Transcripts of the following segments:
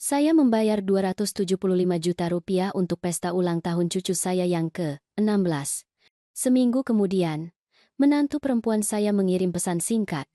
Saya membayar 275 juta rupiah untuk pesta ulang tahun cucu saya yang ke-16. Seminggu kemudian, menantu perempuan saya mengirim pesan singkat.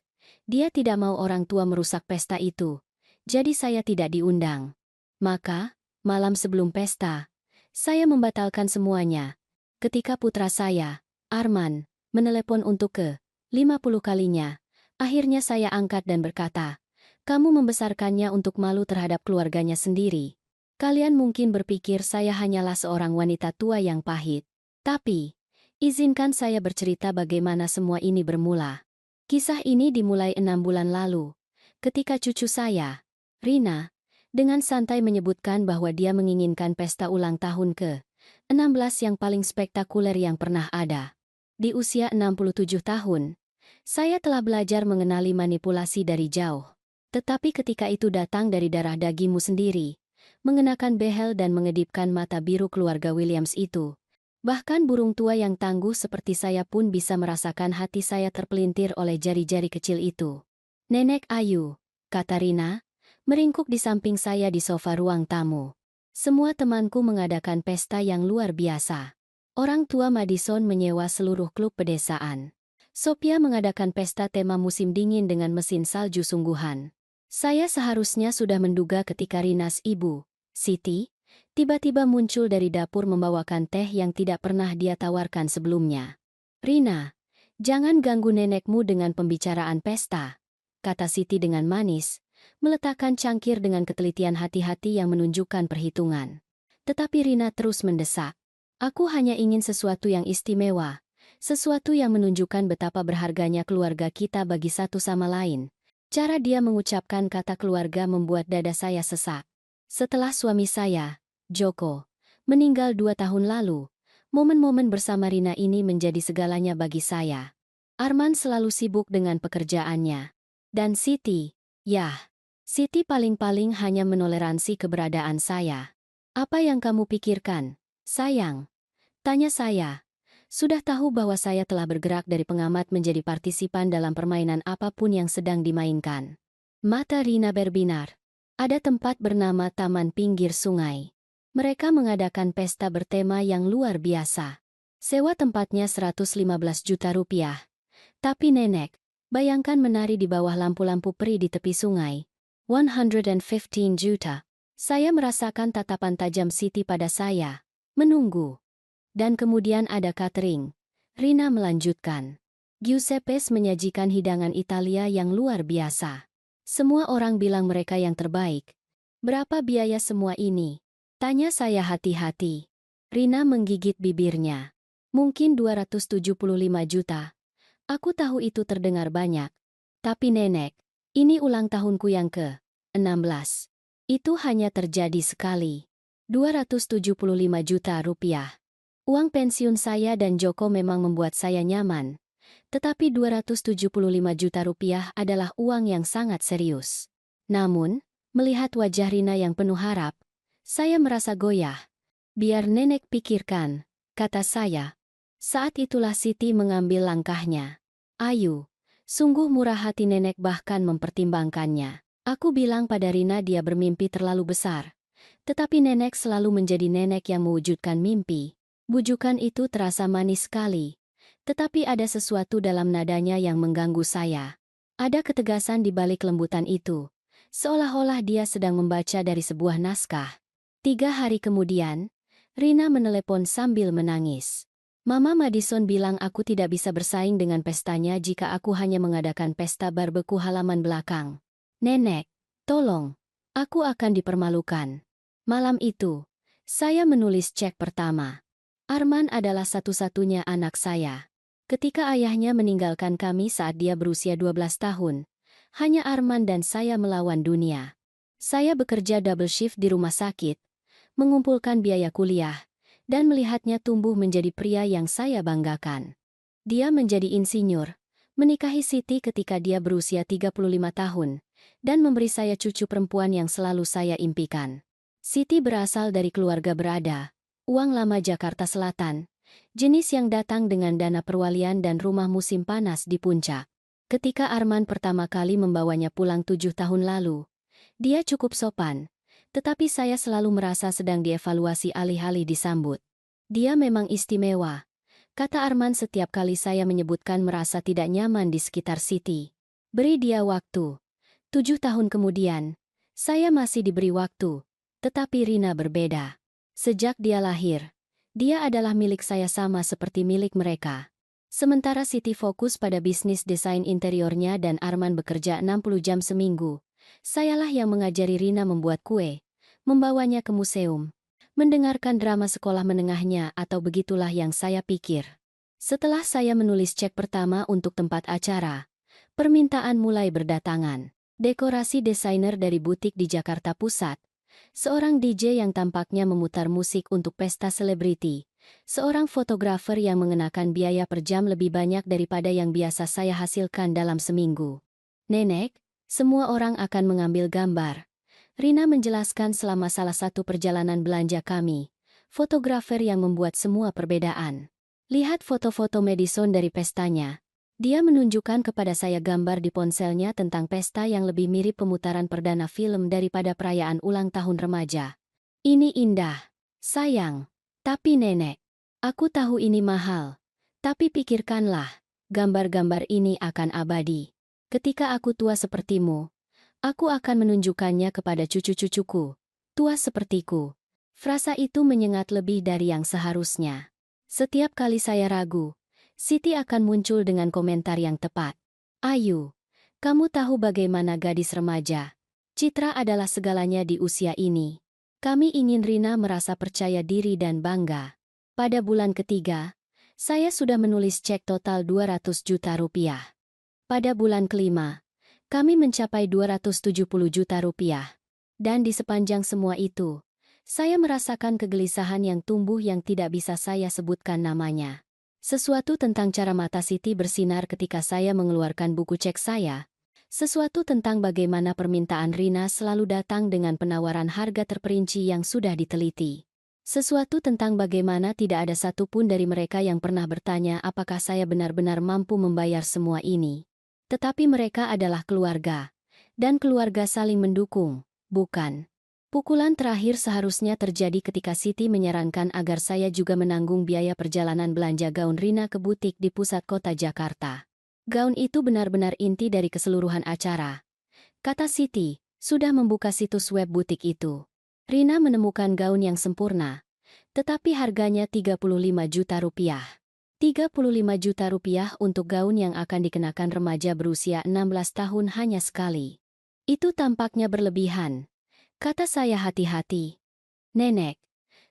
Dia tidak mau orang tua merusak pesta itu, jadi saya tidak diundang. Maka, malam sebelum pesta, saya membatalkan semuanya. Ketika putra saya, Arman, menelepon untuk ke-50 kalinya, akhirnya saya angkat dan berkata, "Kamu membesarkannya untuk malu terhadap keluarganya sendiri. Kalian mungkin berpikir saya hanyalah seorang wanita tua yang pahit. Tapi, izinkan saya bercerita bagaimana semua ini bermula." Kisah ini dimulai 6 bulan lalu, ketika cucu saya, Rina, dengan santai menyebutkan bahwa dia menginginkan pesta ulang tahun ke-16 yang paling spektakuler yang pernah ada. Di usia 67 tahun, saya telah belajar mengenali manipulasi dari jauh. Tetapi ketika itu datang dari darah dagingmu sendiri, mengenakan behel dan mengedipkan mata biru keluarga Williams itu. Bahkan burung tua yang tangguh seperti saya pun bisa merasakan hati saya terpelintir oleh jari-jari kecil itu. "Nenek Ayu," kata Rina, meringkuk di samping saya di sofa ruang tamu. "Semua temanku mengadakan pesta yang luar biasa. Orang tua Madison menyewa seluruh klub pedesaan. Sophia mengadakan pesta tema musim dingin dengan mesin salju sungguhan. Saya seharusnya sudah menduga ketika Rinas ibu, Siti, tiba-tiba muncul dari dapur membawakan teh yang tidak pernah dia tawarkan sebelumnya. "Rina, jangan ganggu nenekmu dengan pembicaraan pesta," kata Siti dengan manis, meletakkan cangkir dengan ketelitian hati-hati yang menunjukkan perhitungan. Tetapi Rina terus mendesak. "Aku hanya ingin sesuatu yang istimewa, sesuatu yang menunjukkan betapa berharganya keluarga kita bagi satu sama lain." Cara dia mengucapkan kata keluarga membuat dada saya sesak. Setelah suami saya, Joko, meninggal 2 tahun lalu, momen-momen bersama Rina ini menjadi segalanya bagi saya. Arman selalu sibuk dengan pekerjaannya. Dan Siti, yah, Siti paling-paling hanya menoleransi keberadaan saya. "Apa yang kamu pikirkan, sayang?" tanya saya. Sudah tahu bahwa saya telah bergerak dari pengamat menjadi partisipan dalam permainan apapun yang sedang dimainkan. Mata Rina berbinar. Ada tempat bernama Taman Pinggir Sungai. Mereka mengadakan pesta bertema yang luar biasa. Sewa tempatnya 115 juta rupiah. Tapi nenek, bayangkan menari di bawah lampu-lampu peri di tepi sungai. 115 juta. Saya merasakan tatapan tajam Siti pada saya. Menunggu. Dan kemudian ada catering. Rina melanjutkan. Giuseppes menyajikan hidangan Italia yang luar biasa. Semua orang bilang mereka yang terbaik. "Berapa biaya semua ini?" tanya saya hati-hati. Rina menggigit bibirnya. "Mungkin 275 juta. Aku tahu itu terdengar banyak. Tapi nenek, ini ulang tahunku yang ke-16. Itu hanya terjadi sekali. 275 juta rupiah. Uang pensiun saya dan Joko memang membuat saya nyaman. Tetapi 275 juta rupiah adalah uang yang sangat serius." Namun, melihat wajah Rina yang penuh harap, saya merasa goyah. "Biar nenek pikirkan," kata saya. Saat itulah Siti mengambil langkahnya. "Ayu, sungguh murah hati nenek bahkan mempertimbangkannya." Aku bilang pada Rina dia bermimpi terlalu besar. Tetapi nenek selalu menjadi nenek yang mewujudkan mimpi. Bujukan itu terasa manis sekali. Tetapi ada sesuatu dalam nadanya yang mengganggu saya. Ada ketegasan di balik lembutan itu. Seolah-olah dia sedang membaca dari sebuah naskah. 3 hari kemudian, Rina menelepon sambil menangis. "Mama Madison bilang aku tidak bisa bersaing dengan pestanya jika aku hanya mengadakan pesta barbeku halaman belakang. Nenek, tolong, aku akan dipermalukan." Malam itu, saya menulis cek pertama. Arman adalah satu-satunya anak saya. Ketika ayahnya meninggalkan kami saat dia berusia 12 tahun, hanya Arman dan saya melawan dunia. Saya bekerja double shift di rumah sakit, mengumpulkan biaya kuliah, dan melihatnya tumbuh menjadi pria yang saya banggakan. Dia menjadi insinyur, menikahi Siti ketika dia berusia 35 tahun, dan memberi saya cucu perempuan yang selalu saya impikan. Siti berasal dari keluarga berada, uang lama Jakarta Selatan, jenis yang datang dengan dana perwalian dan rumah musim panas di puncak. Ketika Arman pertama kali membawanya pulang 7 tahun lalu, dia cukup sopan, Tetapi saya selalu merasa sedang dievaluasi alih-alih disambut. Dia memang istimewa, kata Arman setiap kali saya menyebutkan merasa tidak nyaman di sekitar Siti. Beri dia waktu. 7 tahun kemudian, saya masih diberi waktu, tetapi Rina berbeda. Sejak dia lahir, dia adalah milik saya sama seperti milik mereka. Sementara Siti fokus pada bisnis desain interiornya dan Arman bekerja 60 jam seminggu, sayalah yang mengajari Rina membuat kue, membawanya ke museum, mendengarkan drama sekolah menengahnya atau begitulah yang saya pikir. Setelah saya menulis cek pertama untuk tempat acara, permintaan mulai berdatangan. Dekorasi desainer dari butik di Jakarta Pusat, seorang DJ yang tampaknya memutar musik untuk pesta selebriti, seorang fotografer yang mengenakan biaya per jam lebih banyak daripada yang biasa saya hasilkan dalam seminggu. Nenek, semua orang akan mengambil gambar. Rina menjelaskan selama salah satu perjalanan belanja kami, fotografer yang membuat semua perbedaan. Lihat foto-foto Madison dari pestanya. Dia menunjukkan kepada saya gambar di ponselnya tentang pesta yang lebih mirip pemutaran perdana film daripada perayaan ulang tahun remaja. Ini indah, sayang. Tapi nenek, aku tahu ini mahal. Tapi pikirkanlah, gambar-gambar ini akan abadi. Ketika aku tua sepertimu, aku akan menunjukkannya kepada cucu-cucuku, tua sepertiku. Frasa itu menyengat lebih dari yang seharusnya. Setiap kali saya ragu, Siti akan muncul dengan komentar yang tepat. Ayu, kamu tahu bagaimana gadis remaja. Citra adalah segalanya di usia ini. Kami ingin Rina merasa percaya diri dan bangga. Pada bulan ketiga, saya sudah menulis cek total 200 juta rupiah. Pada bulan kelima, kami mencapai 270 juta rupiah. Dan di sepanjang semua itu, saya merasakan kegelisahan yang tumbuh yang tidak bisa saya sebutkan namanya. Sesuatu tentang cara mata Siti bersinar ketika saya mengeluarkan buku cek saya. Sesuatu tentang bagaimana permintaan Rina selalu datang dengan penawaran harga terperinci yang sudah diteliti. Sesuatu tentang bagaimana tidak ada satupun dari mereka yang pernah bertanya apakah saya benar-benar mampu membayar semua ini. Tetapi mereka adalah keluarga, dan keluarga saling mendukung, bukan? Pukulan terakhir seharusnya terjadi ketika Siti menyarankan agar saya juga menanggung biaya perjalanan belanja gaun Rina ke butik di pusat kota Jakarta. Gaun itu benar-benar inti dari keseluruhan acara. Kata Siti, sudah membuka situs web butik itu. Rina menemukan gaun yang sempurna, tetapi harganya 35 juta rupiah. 35 juta rupiah untuk gaun yang akan dikenakan remaja berusia 16 tahun hanya sekali. Itu tampaknya berlebihan. Kata saya hati-hati. Nenek,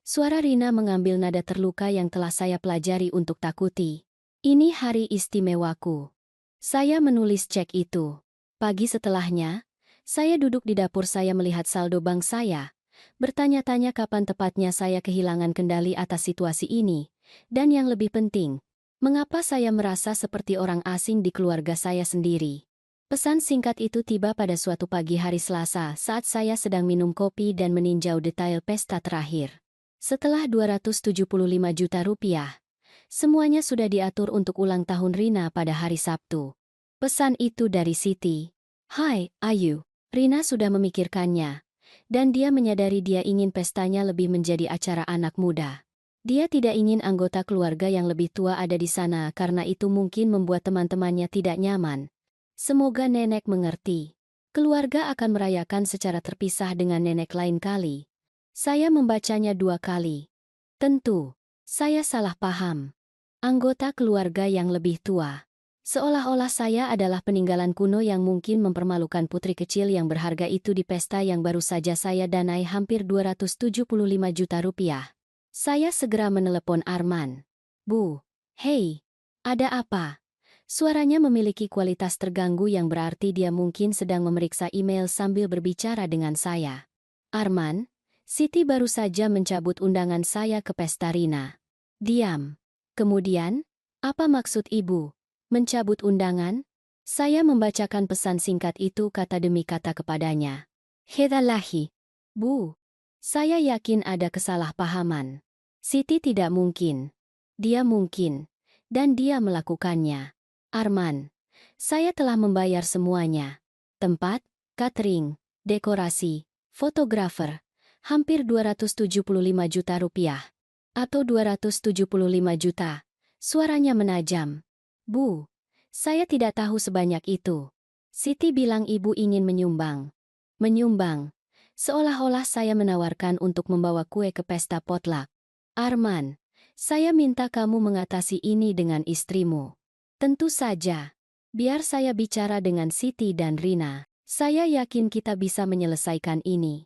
suara Rina mengambil nada terluka yang telah saya pelajari untuk takuti. Ini hari istimewaku. Saya menulis cek itu. Pagi setelahnya, saya duduk di dapur saya melihat saldo bank saya, bertanya-tanya kapan tepatnya saya kehilangan kendali atas situasi ini. Dan yang lebih penting, mengapa saya merasa seperti orang asing di keluarga saya sendiri? Pesan singkat itu tiba pada suatu pagi hari Selasa saat saya sedang minum kopi dan meninjau detail pesta terakhir. Setelah 275 juta rupiah, semuanya sudah diatur untuk ulang tahun Rina pada hari Sabtu. Pesan itu dari Siti. Hai, Ayu. Rina sudah memikirkannya, dan dia menyadari dia ingin pestanya lebih menjadi acara anak muda. Dia tidak ingin anggota keluarga yang lebih tua ada di sana karena itu mungkin membuat teman-temannya tidak nyaman. Semoga nenek mengerti. Keluarga akan merayakan secara terpisah dengan nenek lain kali. Saya membacanya 2 kali. Tentu, saya salah paham. Anggota keluarga yang lebih tua. Seolah-olah saya adalah peninggalan kuno yang mungkin mempermalukan putri kecil yang berharga itu di pesta yang baru saja saya danai hampir 275 juta rupiah. Saya segera menelepon Arman. Bu, hei, ada apa? Suaranya memiliki kualitas terganggu yang berarti dia mungkin sedang memeriksa email sambil berbicara dengan saya. Arman, Siti baru saja mencabut undangan saya ke pesta Rina. Diam. Kemudian, apa maksud ibu? Mencabut undangan? Saya membacakan pesan singkat itu kata demi kata kepadanya. Hedalahi. Bu, saya yakin ada kesalahpahaman. Siti tidak mungkin. Dia mungkin. Dan dia melakukannya. Arman, saya telah membayar semuanya. Tempat, catering, dekorasi, fotografer, Hampir 275 juta rupiah. Atau 275 juta. Suaranya menajam. Bu, saya tidak tahu sebanyak itu. Siti bilang ibu ingin menyumbang. Menyumbang. Seolah-olah saya menawarkan untuk membawa kue ke pesta potluck. Arman, saya minta kamu mengatasi ini dengan istrimu. Tentu saja. Biar saya bicara dengan Siti dan Rina. Saya yakin kita bisa menyelesaikan ini.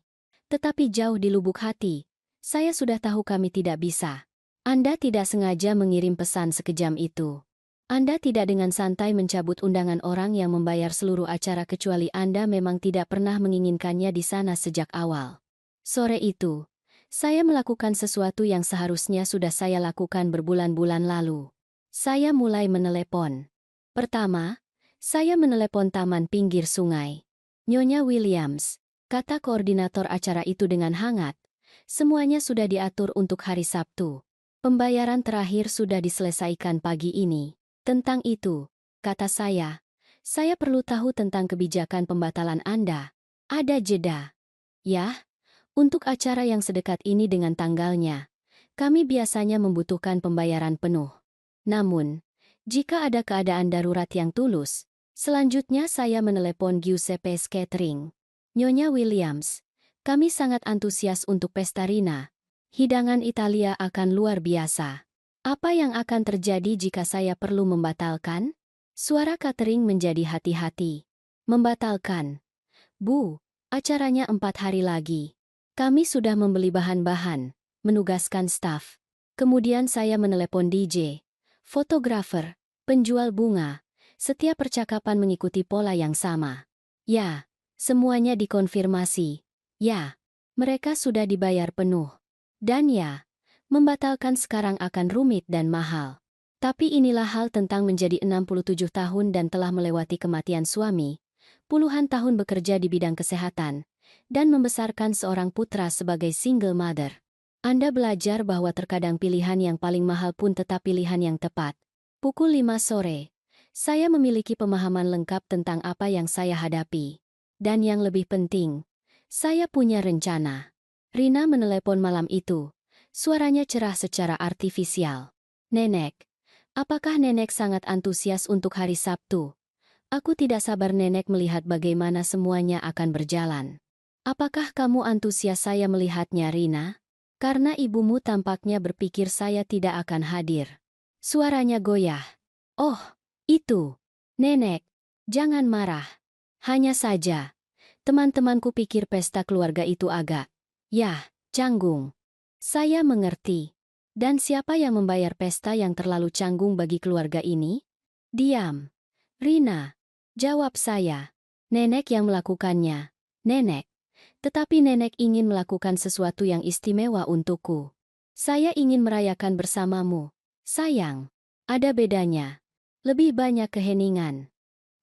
Tetapi jauh di lubuk hati, saya sudah tahu kami tidak bisa. Anda tidak sengaja mengirim pesan sekejam itu. Anda tidak dengan santai mencabut undangan orang yang membayar seluruh acara kecuali Anda memang tidak pernah menginginkannya di sana sejak awal. Sore itu, saya melakukan sesuatu yang seharusnya sudah saya lakukan berbulan-bulan lalu. Saya mulai menelepon. Pertama, saya menelepon taman pinggir sungai. Nyonya Williams, kata koordinator acara itu dengan hangat, semuanya sudah diatur untuk hari Sabtu. Pembayaran terakhir sudah diselesaikan pagi ini. Tentang itu, kata saya perlu tahu tentang kebijakan pembatalan Anda. Ada jeda. Ya, untuk acara yang sedekat ini dengan tanggalnya, kami biasanya membutuhkan pembayaran penuh. Namun, jika ada keadaan darurat yang tulus, selanjutnya saya menelepon Giuseppe Catering. Nyonya Williams, kami sangat antusias untuk pesta Rina. Hidangan Italia akan luar biasa. Apa yang akan terjadi jika saya perlu membatalkan? Suara catering menjadi hati-hati. Membatalkan. Bu, acaranya 4 hari lagi. Kami sudah membeli bahan-bahan, menugaskan staf. Kemudian saya menelepon DJ, fotografer, penjual bunga. Setiap percakapan mengikuti pola yang sama. Ya, semuanya dikonfirmasi. Ya, mereka sudah dibayar penuh. Dan ya, membatalkan sekarang akan rumit dan mahal. Tapi inilah hal tentang menjadi 67 tahun dan telah melewati kematian suami, puluhan tahun bekerja di bidang kesehatan, dan membesarkan seorang putra sebagai single mother. Anda belajar bahwa terkadang pilihan yang paling mahal pun tetap pilihan yang tepat. Pukul 5 sore, saya memiliki pemahaman lengkap tentang apa yang saya hadapi. Dan yang lebih penting, saya punya rencana. Rina menelepon malam itu. Suaranya cerah secara artifisial. Nenek, apakah nenek sangat antusias untuk hari Sabtu? Aku tidak sabar nenek melihat bagaimana semuanya akan berjalan. Apakah kamu antusias saya melihatnya, Rina? Karena ibumu tampaknya berpikir saya tidak akan hadir. Suaranya goyah. Oh, itu. Nenek, jangan marah. Hanya saja, teman-temanku pikir pesta keluarga itu agak, canggung. Saya mengerti. Dan siapa yang membayar pesta yang terlalu canggung bagi keluarga ini? Diam. Rina. Jawab saya. Nenek yang melakukannya. Nenek. Tetapi nenek ingin melakukan sesuatu yang istimewa untukku. Saya ingin merayakan bersamamu. Sayang. Ada bedanya. Lebih banyak keheningan.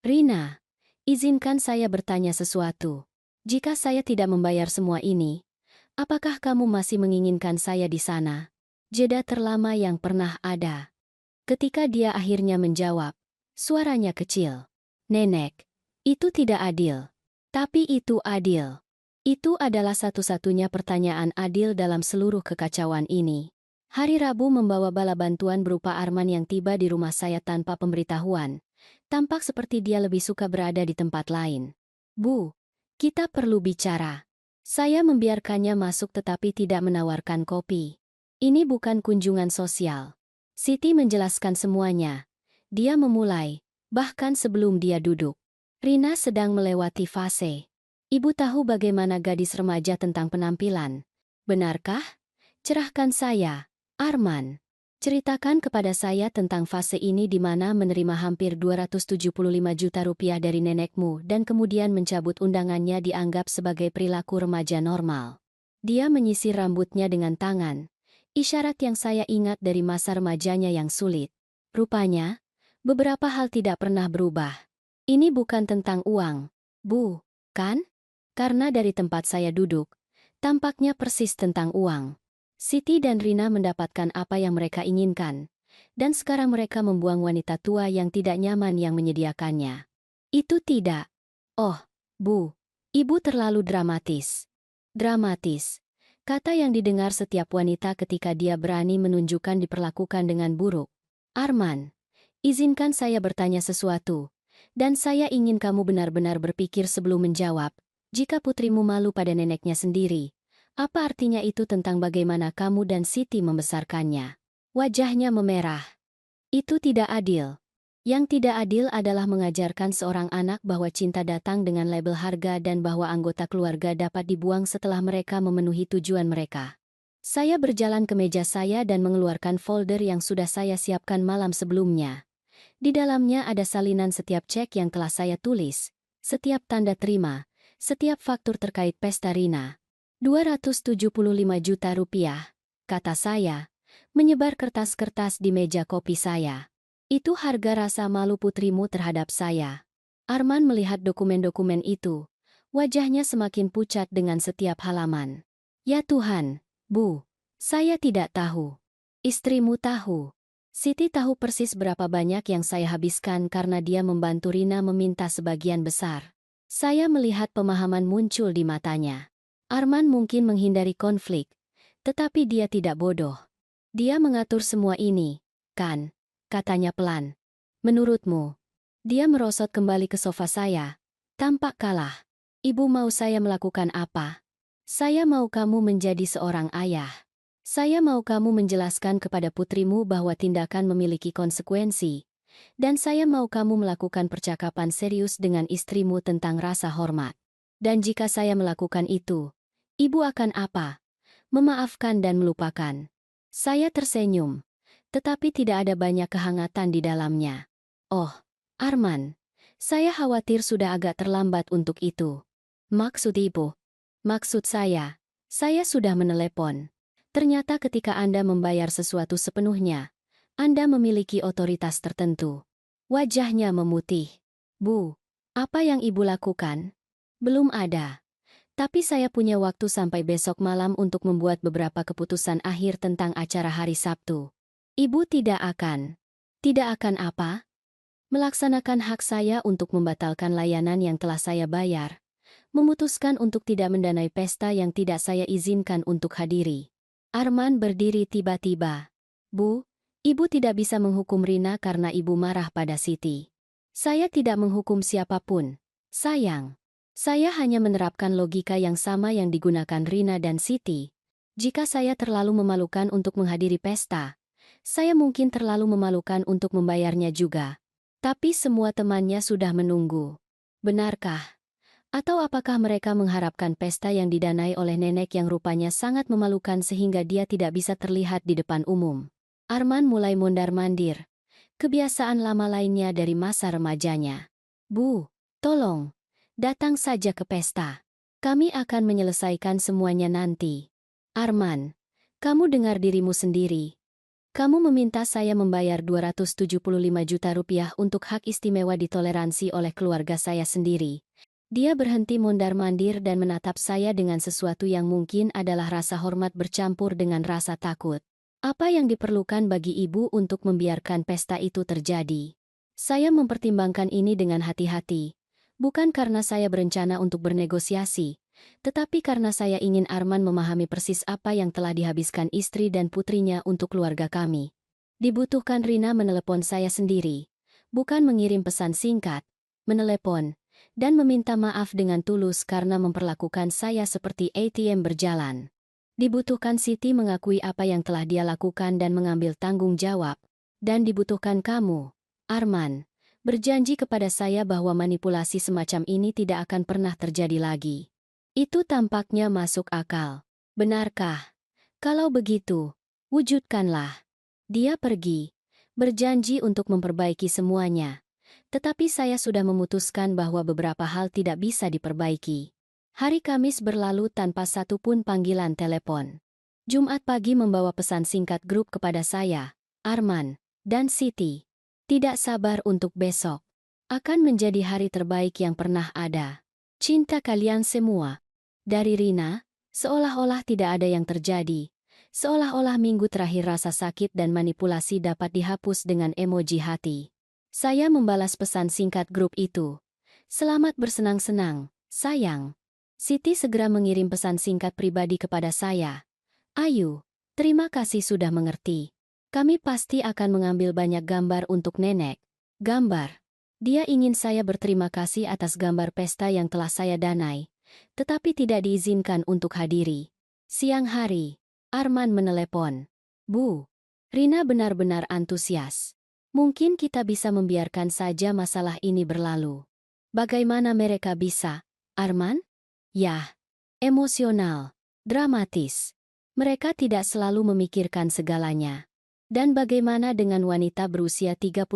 Rina. Izinkan saya bertanya sesuatu. Jika saya tidak membayar semua ini, apakah kamu masih menginginkan saya di sana? Jeda terlama yang pernah ada. Ketika dia akhirnya menjawab, suaranya kecil. Nenek, itu tidak adil. Tapi itu adil. Itu adalah satu-satunya pertanyaan adil dalam seluruh kekacauan ini. Hari Rabu membawa bala bantuan berupa Arman yang tiba di rumah saya tanpa pemberitahuan. Tampak seperti dia lebih suka berada di tempat lain. Bu, kita perlu bicara. Saya membiarkannya masuk tetapi tidak menawarkan kopi. Ini bukan kunjungan sosial. Siti menjelaskan semuanya. Dia memulai, bahkan sebelum dia duduk. Rina sedang melewati fase. Ibu tahu bagaimana gadis remaja tentang penampilan. Benarkah? Cerahkan saya, Arman. Ceritakan kepada saya tentang fase ini di mana menerima hampir 275 juta rupiah dari nenekmu dan kemudian mencabut undangannya dianggap sebagai perilaku remaja normal. Dia menyisir rambutnya dengan tangan, isyarat yang saya ingat dari masa remajanya yang sulit. Rupanya, beberapa hal tidak pernah berubah. Ini bukan tentang uang, Bu, kan? Karena dari tempat saya duduk, tampaknya persis tentang uang. Siti dan Rina mendapatkan apa yang mereka inginkan, dan sekarang mereka membuang wanita tua yang tidak nyaman yang menyediakannya. Itu tidak. Oh, Bu, Ibu terlalu dramatis. Dramatis. Kata yang didengar setiap wanita ketika dia berani menunjukkan diperlakukan dengan buruk. Arman, izinkan saya bertanya sesuatu. Dan saya ingin kamu benar-benar berpikir sebelum menjawab. Jika putrimu malu pada neneknya sendiri, apa artinya itu tentang bagaimana kamu dan Siti membesarkannya? Wajahnya memerah. Itu tidak adil. Yang tidak adil adalah mengajarkan seorang anak bahwa cinta datang dengan label harga dan bahwa anggota keluarga dapat dibuang setelah mereka memenuhi tujuan mereka. Saya berjalan ke meja saya dan mengeluarkan folder yang sudah saya siapkan malam sebelumnya. Di dalamnya ada salinan setiap cek yang telah saya tulis, setiap tanda terima, setiap faktur terkait pesta Rina. 275 juta rupiah, kata saya, menyebar kertas-kertas di meja kopi saya. Itu harga rasa malu putrimu terhadap saya. Arman melihat dokumen-dokumen itu. Wajahnya semakin pucat dengan setiap halaman. Ya Tuhan, Bu, saya tidak tahu. Istrimu tahu. Siti tahu persis berapa banyak yang saya habiskan karena dia membantu Rina meminta sebagian besar. Saya melihat pemahaman muncul di matanya. Arman mungkin menghindari konflik, tetapi dia tidak bodoh. Dia mengatur semua ini, kan? Katanya pelan. Menurutmu? Dia merosot kembali ke sofa saya. Tampak kalah. Ibu mau saya melakukan apa? Saya mau kamu menjadi seorang ayah. Saya mau kamu menjelaskan kepada putrimu bahwa tindakan memiliki konsekuensi. Dan saya mau kamu melakukan percakapan serius dengan istrimu tentang rasa hormat. Dan jika saya melakukan itu, ibu akan apa? Memaafkan dan melupakan. Saya tersenyum. Tetapi tidak ada banyak kehangatan di dalamnya. Oh, Arman, saya khawatir sudah agak terlambat untuk itu. Maksud ibu? Maksud saya sudah menelepon. Ternyata ketika Anda membayar sesuatu sepenuhnya, Anda memiliki otoritas tertentu. Wajahnya memutih. Bu, apa yang ibu lakukan? Belum ada. Tapi saya punya waktu sampai besok malam untuk membuat beberapa keputusan akhir tentang acara hari Sabtu. Ibu tidak akan apa? Melaksanakan hak saya untuk membatalkan layanan yang telah saya bayar. Memutuskan untuk tidak mendanai pesta yang tidak saya izinkan untuk hadiri. Arman berdiri tiba-tiba. Bu, ibu tidak bisa menghukum Rina karena ibu marah pada Siti. Saya tidak menghukum siapapun. Sayang. Saya hanya menerapkan logika yang sama yang digunakan Rina dan Siti. Jika saya terlalu memalukan untuk menghadiri pesta, saya mungkin terlalu memalukan untuk membayarnya juga. Tapi semua temannya sudah menunggu. Benarkah? Atau apakah mereka mengharapkan pesta yang didanai oleh nenek yang rupanya sangat memalukan sehingga dia tidak bisa terlihat di depan umum? Arman mulai mondar-mandir. Kebiasaan lama lainnya dari masa remajanya. Bu, tolong, datang saja ke pesta. Kami akan menyelesaikan semuanya nanti. Arman, kamu dengar dirimu sendiri. Kamu meminta saya membayar 275 juta rupiah untuk hak istimewa ditoleransi oleh keluarga saya sendiri. Dia berhenti mondar-mandir dan menatap saya dengan sesuatu yang mungkin adalah rasa hormat bercampur dengan rasa takut. Apa yang diperlukan bagi ibu untuk membiarkan pesta itu terjadi? Saya mempertimbangkan ini dengan hati-hati. Bukan karena saya berencana untuk bernegosiasi, tetapi karena saya ingin Arman memahami persis apa yang telah dihabiskan istri dan putrinya untuk keluarga kami. Dibutuhkan Rina menelepon saya sendiri, bukan mengirim pesan singkat, menelepon, dan meminta maaf dengan tulus karena memperlakukan saya seperti ATM berjalan. Dibutuhkan Siti mengakui apa yang telah dia lakukan dan mengambil tanggung jawab. Dan dibutuhkan kamu, Arman, berjanji kepada saya bahwa manipulasi semacam ini tidak akan pernah terjadi lagi. Itu tampaknya masuk akal. Benarkah? Kalau begitu, wujudkanlah. Dia pergi, berjanji untuk memperbaiki semuanya. Tetapi saya sudah memutuskan bahwa beberapa hal tidak bisa diperbaiki. Hari Kamis berlalu tanpa satupun panggilan telepon. Jumat pagi membawa pesan singkat grup kepada saya, Arman, dan Siti. Tidak sabar untuk besok. Akan menjadi hari terbaik yang pernah ada. Cinta kalian semua. Dari Rina, seolah-olah tidak ada yang terjadi. Seolah-olah minggu terakhir rasa sakit dan manipulasi dapat dihapus dengan emoji hati. Saya membalas pesan singkat grup itu. Selamat bersenang-senang, sayang. Siti segera mengirim pesan singkat pribadi kepada saya. Ayu, terima kasih sudah mengerti. Kami pasti akan mengambil banyak gambar untuk nenek. Gambar. Dia ingin saya berterima kasih atas gambar pesta yang telah saya danai, tetapi tidak diizinkan untuk hadiri. Siang hari, Arman menelepon. Bu, Rina benar-benar antusias. Mungkin kita bisa membiarkan saja masalah ini berlalu. Bagaimana mereka bisa, Arman? Yah, emosional, dramatis. Mereka tidak selalu memikirkan segalanya. Dan bagaimana dengan wanita berusia 38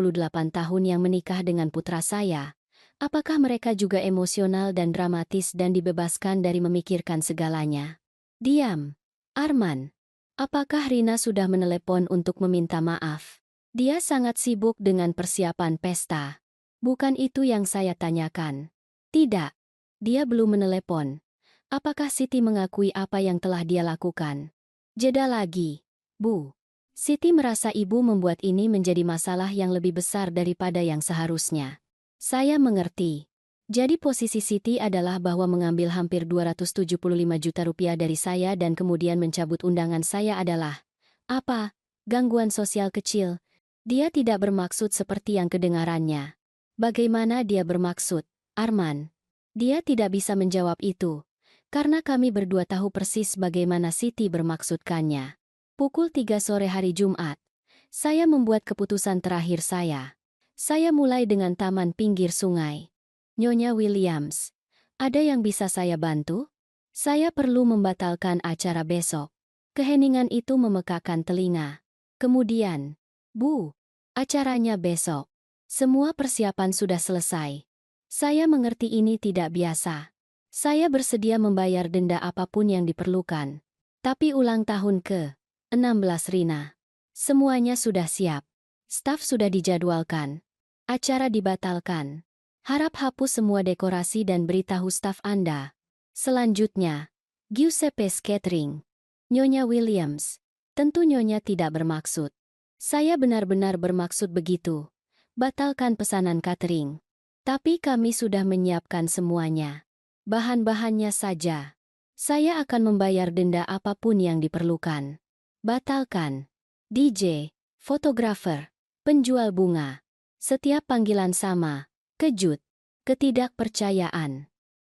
tahun yang menikah dengan putra saya? Apakah mereka juga emosional dan dramatis dan dibebaskan dari memikirkan segalanya? Diam. Arman, apakah Rina sudah menelepon untuk meminta maaf? Dia sangat sibuk dengan persiapan pesta. Bukan itu yang saya tanyakan. Tidak. Dia belum menelepon. Apakah Siti mengakui apa yang telah dia lakukan? Jeda lagi. Bu. Siti merasa ibu membuat ini menjadi masalah yang lebih besar daripada yang seharusnya. Saya mengerti. Jadi posisi Siti adalah bahwa mengambil hampir 275 juta rupiah dari saya dan kemudian mencabut undangan saya adalah apa? Gangguan sosial kecil. Dia tidak bermaksud seperti yang kedengarannya. Bagaimana dia bermaksud, Arman? Dia tidak bisa menjawab itu, karena kami berdua tahu persis bagaimana Siti bermaksudkannya. Pukul 3 sore hari Jumat, saya membuat keputusan terakhir saya. Saya mulai dengan taman pinggir sungai. Nyonya Williams, ada yang bisa saya bantu? Saya perlu membatalkan acara besok. Keheningan itu memekakan telinga. Kemudian, Bu, acaranya besok. Semua persiapan sudah selesai. Saya mengerti ini tidak biasa. Saya bersedia membayar denda apapun yang diperlukan. Tapi ulang tahun ke-16 Rina. Semuanya sudah siap. Staf sudah dijadwalkan. Acara dibatalkan. Harap hapus semua dekorasi dan beritahu staf Anda. Selanjutnya, Giuseppe Catering. Nyonya Williams. Tentu Nyonya tidak bermaksud. Saya benar-benar bermaksud begitu. Batalkan pesanan catering. Tapi kami sudah menyiapkan semuanya. Bahan-bahannya saja. Saya akan membayar denda apapun yang diperlukan. Batalkan. DJ, fotografer, penjual bunga. Setiap panggilan sama. Kejut. Ketidakpercayaan.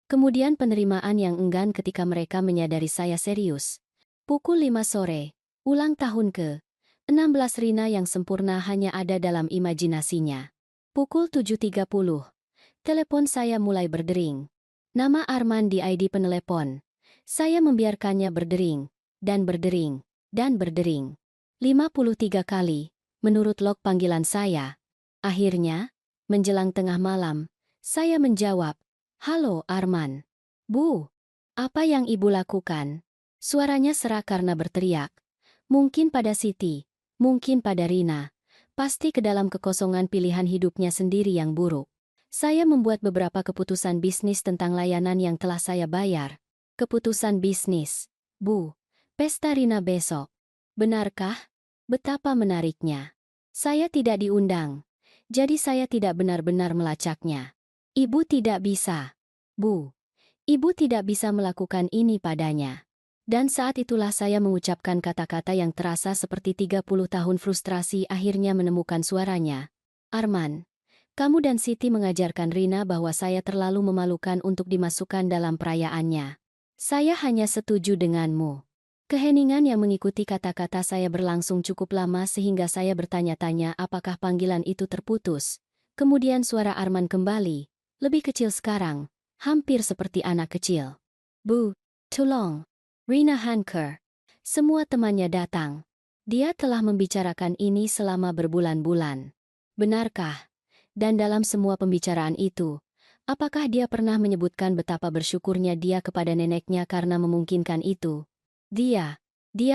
Kemudian penerimaan yang enggan ketika mereka menyadari saya serius. Pukul 5 sore. Ulang tahun ke-16 Rina yang sempurna hanya ada dalam imajinasinya. Pukul 7.30. Telepon saya mulai berdering. Nama Arman di ID penelepon. Saya membiarkannya berdering, dan berdering, dan berdering. 53 kali, menurut log panggilan saya. Akhirnya, menjelang tengah malam, saya menjawab, "Halo Arman." "Bu, apa yang ibu lakukan?" Suaranya serak karena berteriak. Mungkin pada Siti, mungkin pada Rina. Pasti ke dalam kekosongan pilihan hidupnya sendiri yang buruk. Saya membuat beberapa keputusan bisnis tentang layanan yang telah saya bayar. Keputusan bisnis. Bu, pesta Rina besok. Benarkah? Betapa menariknya. Saya tidak diundang. Jadi saya tidak benar-benar melacaknya. Ibu tidak bisa. Bu, ibu tidak bisa melakukan ini padanya. Dan saat itulah saya mengucapkan kata-kata yang terasa seperti 30 tahun frustrasi akhirnya menemukan suaranya. Arman, kamu dan Siti mengajarkan Rina bahwa saya terlalu memalukan untuk dimasukkan dalam perayaannya. Saya hanya setuju denganmu. Keheningan yang mengikuti kata-kata saya berlangsung cukup lama sehingga saya bertanya-tanya apakah panggilan itu terputus. Kemudian suara Arman kembali, lebih kecil sekarang, hampir seperti anak kecil. Bu, tolong. Rina Hanker. Semua temannya datang. Dia telah membicarakan ini selama berbulan-bulan. Benarkah? Dan dalam semua pembicaraan itu, apakah dia pernah menyebutkan betapa bersyukurnya dia kepada neneknya karena memungkinkan itu? Dia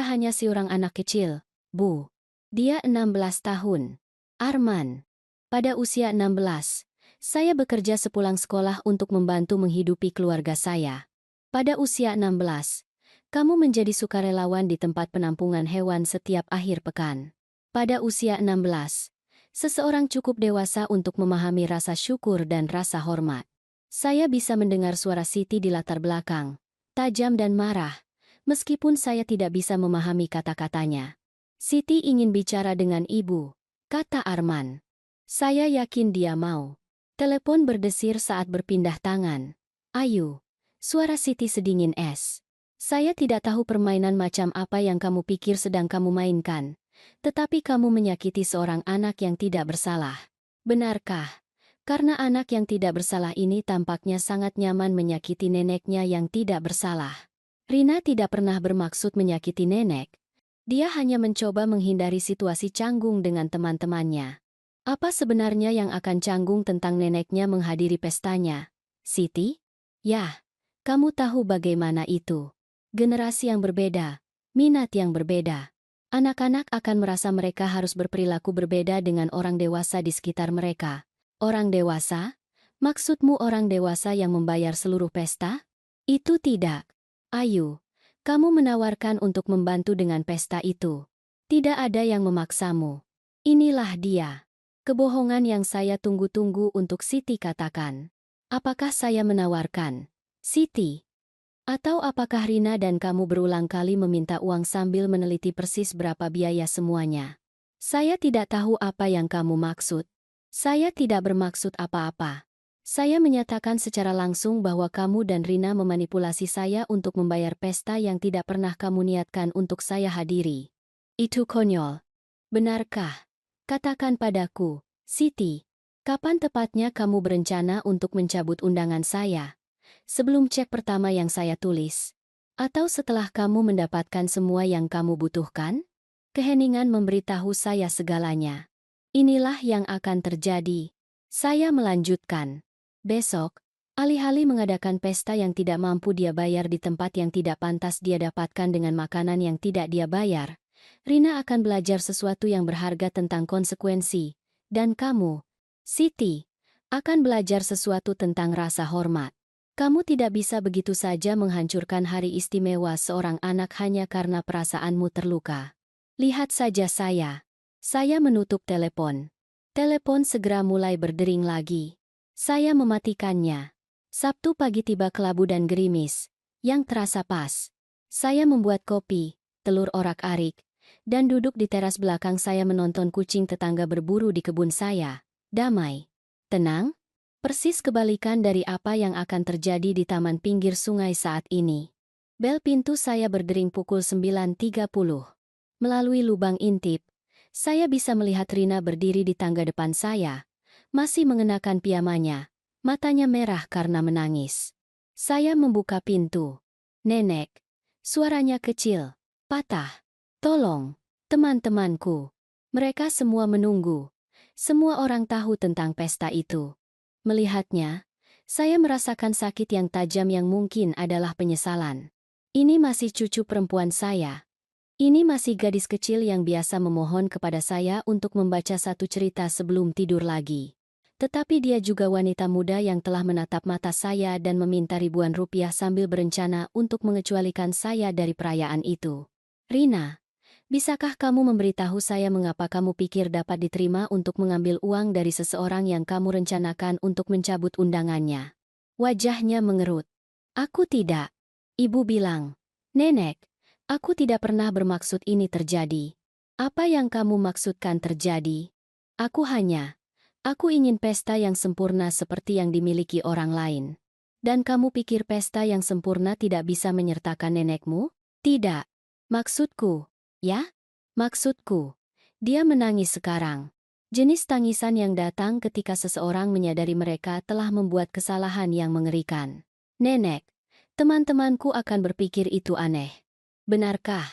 hanya seorang anak kecil, Bu. Dia 16 tahun. Arman. Pada usia 16, saya bekerja sepulang sekolah untuk membantu menghidupi keluarga saya. Pada usia 16, kamu menjadi sukarelawan di tempat penampungan hewan setiap akhir pekan. Pada usia 16, seseorang cukup dewasa untuk memahami rasa syukur dan rasa hormat. Saya bisa mendengar suara Siti di latar belakang, tajam dan marah, meskipun saya tidak bisa memahami kata-katanya. Siti ingin bicara dengan ibu, kata Arman. Saya yakin dia mau. Telepon berdesir saat berpindah tangan. Ayu, suara Siti sedingin es. Saya tidak tahu permainan macam apa yang kamu pikir sedang kamu mainkan, tetapi kamu menyakiti seorang anak yang tidak bersalah. Benarkah? Karena anak yang tidak bersalah ini tampaknya sangat nyaman menyakiti neneknya yang tidak bersalah. Rina tidak pernah bermaksud menyakiti nenek. Dia hanya mencoba menghindari situasi canggung dengan teman-temannya. Apa sebenarnya yang akan canggung tentang neneknya menghadiri pestanya? Siti? Yah, kamu tahu bagaimana itu. Generasi yang berbeda, minat yang berbeda. Anak-anak akan merasa mereka harus berperilaku berbeda dengan orang dewasa di sekitar mereka. Orang dewasa? Maksudmu orang dewasa yang membayar seluruh pesta? Itu tidak. Ayu, kamu menawarkan untuk membantu dengan pesta itu. Tidak ada yang memaksamu. Inilah dia. Kebohongan yang saya tunggu-tunggu untuk Siti katakan. Apakah saya menawarkan? Siti. Atau apakah Rina dan kamu berulang kali meminta uang sambil meneliti persis berapa biaya semuanya? Saya tidak tahu apa yang kamu maksud. Saya tidak bermaksud apa-apa. Saya menyatakan secara langsung bahwa kamu dan Rina memanipulasi saya untuk membayar pesta yang tidak pernah kamu niatkan untuk saya hadiri. Itu konyol. Benarkah? Katakan padaku, Siti. Kapan tepatnya kamu berencana untuk mencabut undangan saya? Sebelum cek pertama yang saya tulis? Atau setelah kamu mendapatkan semua yang kamu butuhkan? Keheningan memberitahu saya segalanya. Inilah yang akan terjadi. Saya melanjutkan. Besok, alih-alih mengadakan pesta yang tidak mampu dia bayar di tempat yang tidak pantas dia dapatkan dengan makanan yang tidak dia bayar, Rina akan belajar sesuatu yang berharga tentang konsekuensi. Dan kamu, Siti, akan belajar sesuatu tentang rasa hormat. Kamu tidak bisa begitu saja menghancurkan hari istimewa seorang anak hanya karena perasaanmu terluka. Lihat saja saya. Saya menutup telepon. Telepon segera mulai berdering lagi. Saya mematikannya. Sabtu pagi tiba kelabu dan gerimis, yang terasa pas. Saya membuat kopi, telur orak-arik, dan duduk di teras belakang saya menonton kucing tetangga berburu di kebun saya. Damai. Tenang. Persis kebalikan dari apa yang akan terjadi di taman pinggir sungai saat ini. Bel pintu saya berdering pukul 9.30. Melalui lubang intip, saya bisa melihat Rina berdiri di tangga depan saya, masih mengenakan piyamanya, matanya merah karena menangis. Saya membuka pintu. Nenek. Suaranya kecil, patah. Tolong, teman-temanku. Mereka semua menunggu. Semua orang tahu tentang pesta itu. Melihatnya, saya merasakan sakit yang tajam yang mungkin adalah penyesalan. Ini masih cucu perempuan saya. Ini masih gadis kecil yang biasa memohon kepada saya untuk membaca satu cerita sebelum tidur lagi. Tetapi dia juga wanita muda yang telah menatap mata saya dan meminta ribuan rupiah sambil berencana untuk mengecualikan saya dari perayaan itu. Rina, bisakah kamu memberitahu saya mengapa kamu pikir dapat diterima untuk mengambil uang dari seseorang yang kamu rencanakan untuk mencabut undangannya? Wajahnya mengerut. Aku tidak. Ibu bilang, Nenek, aku tidak pernah bermaksud ini terjadi. Apa yang kamu maksudkan terjadi? Aku ingin pesta yang sempurna seperti yang dimiliki orang lain. Dan kamu pikir pesta yang sempurna tidak bisa menyertakan nenekmu? Tidak. Maksudku, ya? Maksudku. Dia menangis sekarang. Jenis tangisan yang datang ketika seseorang menyadari mereka telah membuat kesalahan yang mengerikan. Nenek, teman-temanku akan berpikir itu aneh. Benarkah?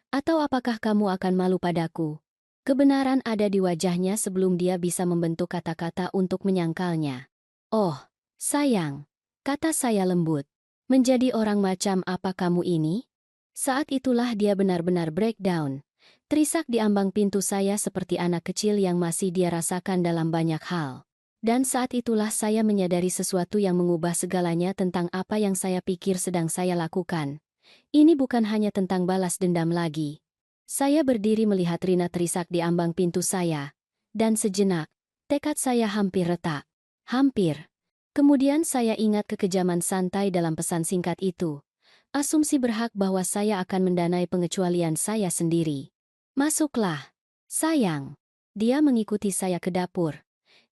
Atau apakah kamu akan malu padaku? Kebenaran ada di wajahnya sebelum dia bisa membentuk kata-kata untuk menyangkalnya. Oh, sayang, kata saya lembut. Menjadi orang macam apa kamu ini? Saat itulah dia benar-benar breakdown. Terisak di ambang pintu saya seperti anak kecil yang masih dia rasakan dalam banyak hal. Dan saat itulah saya menyadari sesuatu yang mengubah segalanya tentang apa yang saya pikir sedang saya lakukan. Ini bukan hanya tentang balas dendam lagi. Saya berdiri melihat Rina terisak di ambang pintu saya. Dan sejenak, tekad saya hampir retak. Hampir. Kemudian saya ingat kekejaman santai dalam pesan singkat itu. Asumsi berhak bahwa saya akan mendanai pengecualian saya sendiri. Masuklah. Sayang. Dia mengikuti saya ke dapur,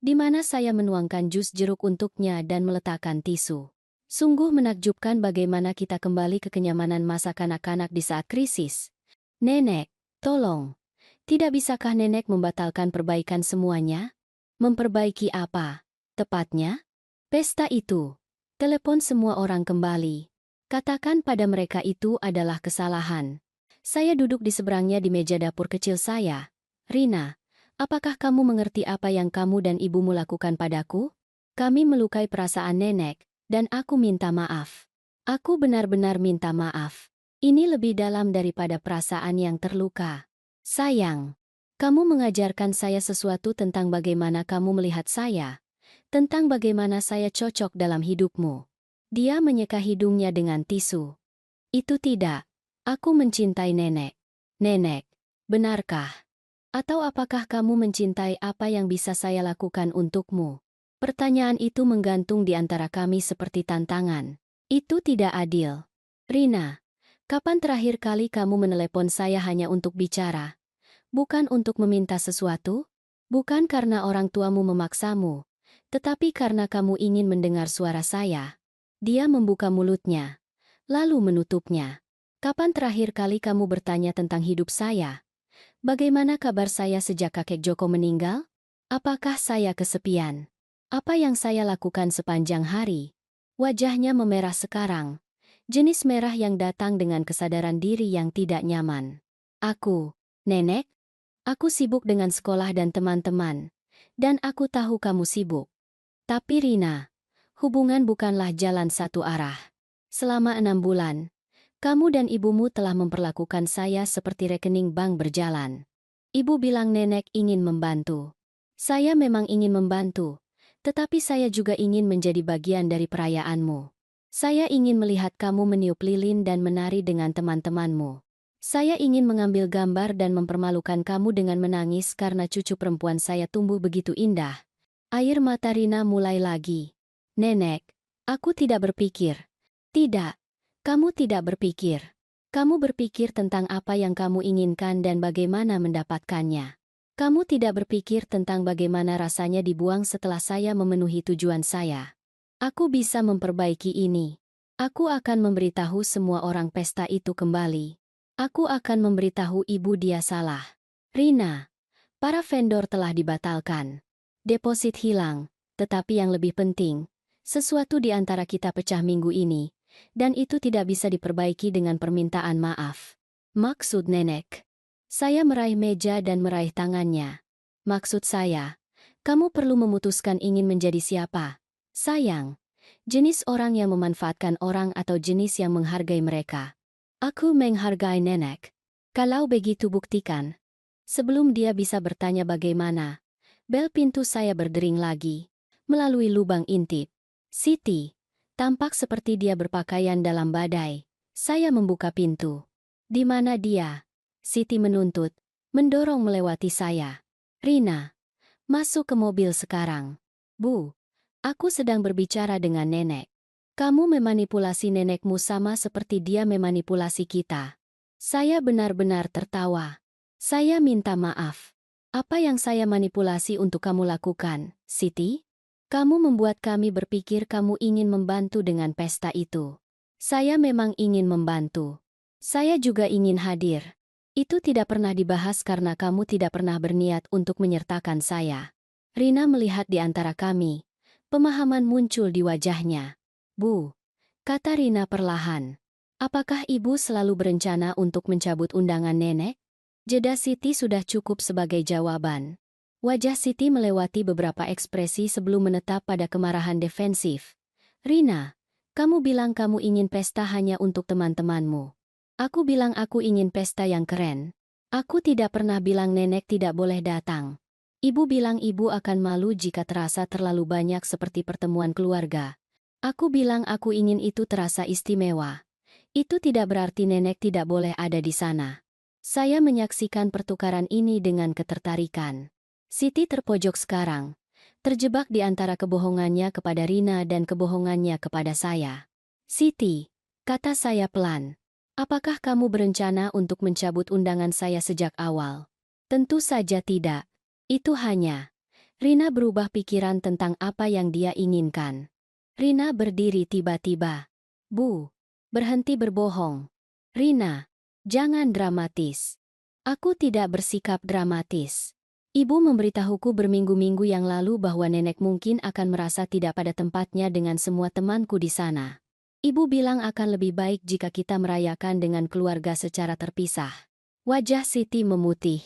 di mana saya menuangkan jus jeruk untuknya dan meletakkan tisu. Sungguh menakjubkan bagaimana kita kembali ke kenyamanan masa kanak-kanak di saat krisis. Nenek, tolong. Tidak bisakah nenek membatalkan perbaikan semuanya? Memperbaiki apa? Tepatnya? Pesta itu. Telepon semua orang kembali. Katakan pada mereka itu adalah kesalahan. Saya duduk di seberangnya di meja dapur kecil saya. Rina, apakah kamu mengerti apa yang kamu dan ibumu lakukan padaku? Kami melukai perasaan nenek, dan aku minta maaf. Aku benar-benar minta maaf. Ini lebih dalam daripada perasaan yang terluka. Sayang, kamu mengajarkan saya sesuatu tentang bagaimana kamu melihat saya, tentang bagaimana saya cocok dalam hidupmu. Dia menyeka hidungnya dengan tisu. Itu tidak. Aku mencintai nenek. Nenek, benarkah? Atau apakah kamu mencintai apa yang bisa saya lakukan untukmu? Pertanyaan itu menggantung di antara kami seperti tantangan. Itu tidak adil. Rina, kapan terakhir kali kamu menelepon saya hanya untuk bicara? Bukan untuk meminta sesuatu? Bukan karena orang tuamu memaksamu, tetapi karena kamu ingin mendengar suara saya. Dia membuka mulutnya, lalu menutupnya. Kapan terakhir kali kamu bertanya tentang hidup saya? Bagaimana kabar saya sejak kakek Joko meninggal? Apakah saya kesepian? Apa yang saya lakukan sepanjang hari? Wajahnya memerah sekarang. Jenis merah yang datang dengan kesadaran diri yang tidak nyaman. Aku, nenek, aku sibuk dengan sekolah dan teman-teman. Dan aku tahu kamu sibuk. Tapi Rina, hubungan bukanlah jalan satu arah. Selama 6 bulan, kamu dan ibumu telah memperlakukan saya seperti rekening bank berjalan. Ibu bilang nenek ingin membantu. Saya memang ingin membantu, tetapi saya juga ingin menjadi bagian dari perayaanmu. Saya ingin melihat kamu meniup lilin dan menari dengan teman-temanmu. Saya ingin mengambil gambar dan mempermalukan kamu dengan menangis karena cucu perempuan saya tumbuh begitu indah. Air mata Rina mulai lagi. Nenek, aku tidak berpikir. Tidak, kamu tidak berpikir. Kamu berpikir tentang apa yang kamu inginkan dan bagaimana mendapatkannya. Kamu tidak berpikir tentang bagaimana rasanya dibuang setelah saya memenuhi tujuan saya. Aku bisa memperbaiki ini. Aku akan memberitahu semua orang pesta itu kembali. Aku akan memberitahu ibu dia salah. Rina, para vendor telah dibatalkan. Deposit hilang, tetapi yang lebih penting, sesuatu di antara kita pecah minggu ini, dan itu tidak bisa diperbaiki dengan permintaan maaf. Maksud nenek. Saya meraih meja dan meraih tangannya. Maksud saya, kamu perlu memutuskan ingin menjadi siapa. Sayang, jenis orang yang memanfaatkan orang atau jenis yang menghargai mereka. Aku menghargai nenek. Kalau begitu buktikan. Sebelum dia bisa bertanya bagaimana, bel pintu saya berdering lagi, melalui lubang intip. Siti, tampak seperti dia berpakaian dalam badai. Saya membuka pintu. Di mana dia? Siti menuntut, mendorong melewati saya. Rina, masuk ke mobil sekarang. Bu, aku sedang berbicara dengan nenek. Kamu memanipulasi nenekmu sama seperti dia memanipulasi kita. Saya benar-benar tertawa. Saya minta maaf. Apa yang saya manipulasi untuk kamu lakukan, Siti? Kamu membuat kami berpikir kamu ingin membantu dengan pesta itu. Saya memang ingin membantu. Saya juga ingin hadir. Itu tidak pernah dibahas karena kamu tidak pernah berniat untuk menyertakan saya. Rina melihat di antara kami. Pemahaman muncul di wajahnya. Bu, kata Rina perlahan. Apakah ibu selalu berencana untuk mencabut undangan nenek? Jeda Siti sudah cukup sebagai jawaban. Wajah Siti melewati beberapa ekspresi sebelum menetap pada kemarahan defensif. Rina, kamu bilang kamu ingin pesta hanya untuk teman-temanmu. Aku bilang aku ingin pesta yang keren. Aku tidak pernah bilang nenek tidak boleh datang. Ibu bilang ibu akan malu jika terasa terlalu banyak seperti pertemuan keluarga. Aku bilang aku ingin itu terasa istimewa. Itu tidak berarti nenek tidak boleh ada di sana. Saya menyaksikan pertukaran ini dengan ketertarikan. Siti terpojok sekarang, terjebak di antara kebohongannya kepada Rina dan kebohongannya kepada saya. Siti, kata saya pelan. Apakah kamu berencana untuk mencabut undangan saya sejak awal? Tentu saja tidak. Itu hanya. Rina berubah pikiran tentang apa yang dia inginkan. Rina berdiri tiba-tiba. Bu, berhenti berbohong. Rina, jangan dramatis. Aku tidak bersikap dramatis. Ibu memberitahuku berminggu-minggu yang lalu bahwa nenek mungkin akan merasa tidak pada tempatnya dengan semua temanku di sana. Ibu bilang akan lebih baik jika kita merayakan dengan keluarga secara terpisah. Wajah Siti memutih.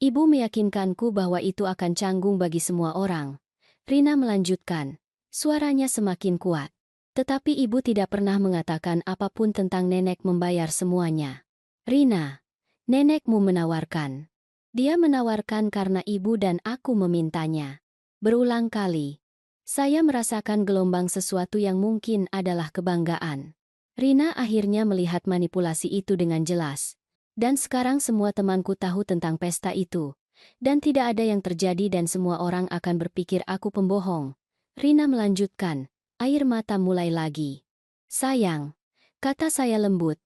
Ibu meyakinkanku bahwa itu akan canggung bagi semua orang. Rina melanjutkan. Suaranya semakin kuat. Tetapi ibu tidak pernah mengatakan apapun tentang nenek membayar semuanya. Rina, nenekmu menawarkan. Dia menawarkan karena ibu dan aku memintanya. Berulang kali. Saya merasakan gelombang sesuatu yang mungkin adalah kebanggaan. Rina akhirnya melihat manipulasi itu dengan jelas. Dan sekarang semua temanku tahu tentang pesta itu. Dan tidak ada yang terjadi dan semua orang akan berpikir aku pembohong. Rina melanjutkan, air mata mulai lagi. Sayang, kata saya lembut.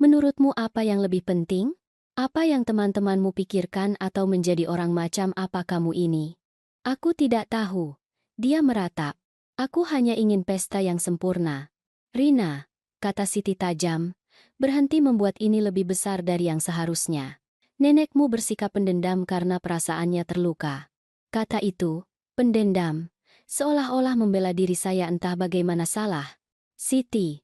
Menurutmu apa yang lebih penting? Apa yang teman-temanmu pikirkan atau menjadi orang macam apa kamu ini? Aku tidak tahu. Dia meratap. Aku hanya ingin pesta yang sempurna. Rina, kata Siti tajam, berhenti membuat ini lebih besar dari yang seharusnya. Nenekmu bersikap pendendam karena perasaannya terluka. Kata itu, pendendam, seolah-olah membela diri saya entah bagaimana salah. Siti,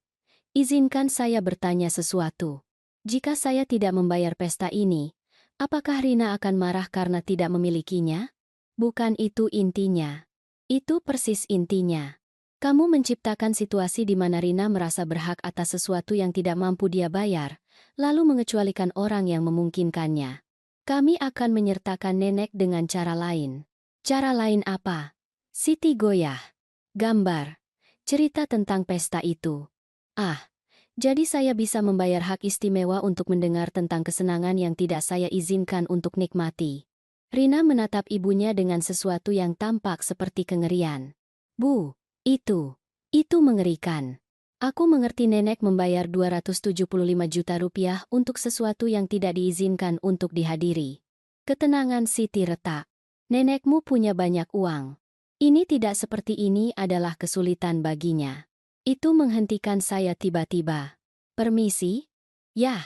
izinkan saya bertanya sesuatu. Jika saya tidak membayar pesta ini, apakah Rina akan marah karena tidak memilikinya? Bukan itu intinya. Itu persis intinya. Kamu menciptakan situasi di mana Rina merasa berhak atas sesuatu yang tidak mampu dia bayar, lalu mengecualikan orang yang memungkinkannya. Kami akan menyertakan nenek dengan cara lain. Cara lain apa? Siti goyah. Gambar. Cerita tentang pesta itu. Ah, jadi saya bisa membayar hak istimewa untuk mendengar tentang kesenangan yang tidak saya izinkan untuk nikmati. Rina menatap ibunya dengan sesuatu yang tampak seperti kengerian. Bu, itu mengerikan. Aku mengerti nenek membayar 275 juta rupiah untuk sesuatu yang tidak diizinkan untuk dihadiri. Ketenangan Siti retak. Nenekmu punya banyak uang. Ini tidak seperti ini adalah kesulitan baginya. Itu menghentikan saya tiba-tiba. Permisi? Yah,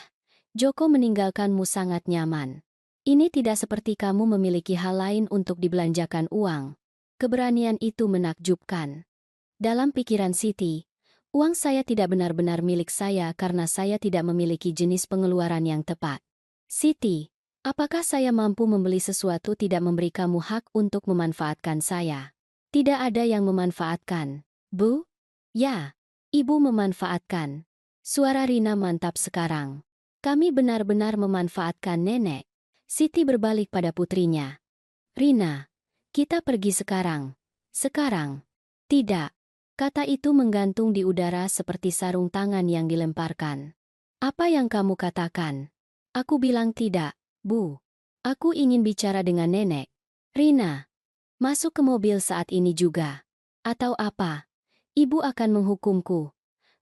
Joko meninggalkanmu sangat nyaman. Ini tidak seperti kamu memiliki hal lain untuk dibelanjakan uang. Keberanian itu menakjubkan. Dalam pikiran Siti, uang saya tidak benar-benar milik saya karena saya tidak memiliki jenis pengeluaran yang tepat. Siti, apakah saya mampu membeli sesuatu tidak memberi kamu hak untuk memanfaatkan saya? Tidak ada yang memanfaatkan. Bu? Ya, ibu memanfaatkan. Suara Rina mantap sekarang. Kami benar-benar memanfaatkan nenek. Siti berbalik pada putrinya. Rina, kita pergi sekarang. Sekarang. Tidak. Kata itu menggantung di udara seperti sarung tangan yang dilemparkan. Apa yang kamu katakan? Aku bilang tidak, Bu. Aku ingin bicara dengan nenek. Rina, masuk ke mobil saat ini juga. Atau apa? Ibu akan menghukumku.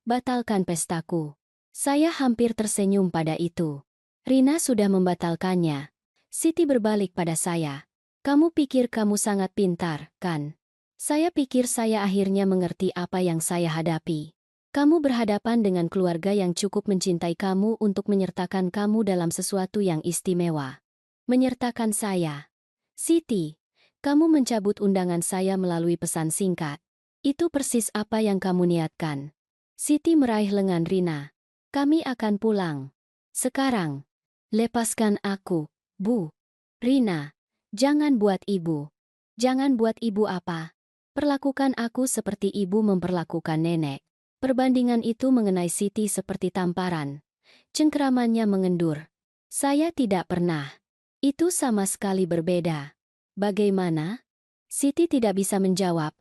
Batalkan pestaku. Saya hampir tersenyum pada itu. Rina sudah membatalkannya. Siti berbalik pada saya. Kamu pikir kamu sangat pintar, kan? Saya pikir saya akhirnya mengerti apa yang saya hadapi. Kamu berhadapan dengan keluarga yang cukup mencintai kamu untuk menyertakan kamu dalam sesuatu yang istimewa. Menyertakan saya. Siti, kamu mencabut undangan saya melalui pesan singkat. Itu persis apa yang kamu niatkan. Siti meraih lengan Rina. Kami akan pulang. Sekarang. Lepaskan aku. Bu, Rina, jangan buat ibu. Jangan buat ibu apa? Perlakukan aku seperti ibu memperlakukan nenek. Perbandingan itu mengenai Siti seperti tamparan. Cengkeramannya mengendur. Saya tidak pernah. Itu sama sekali berbeda. Bagaimana? Siti tidak bisa menjawab.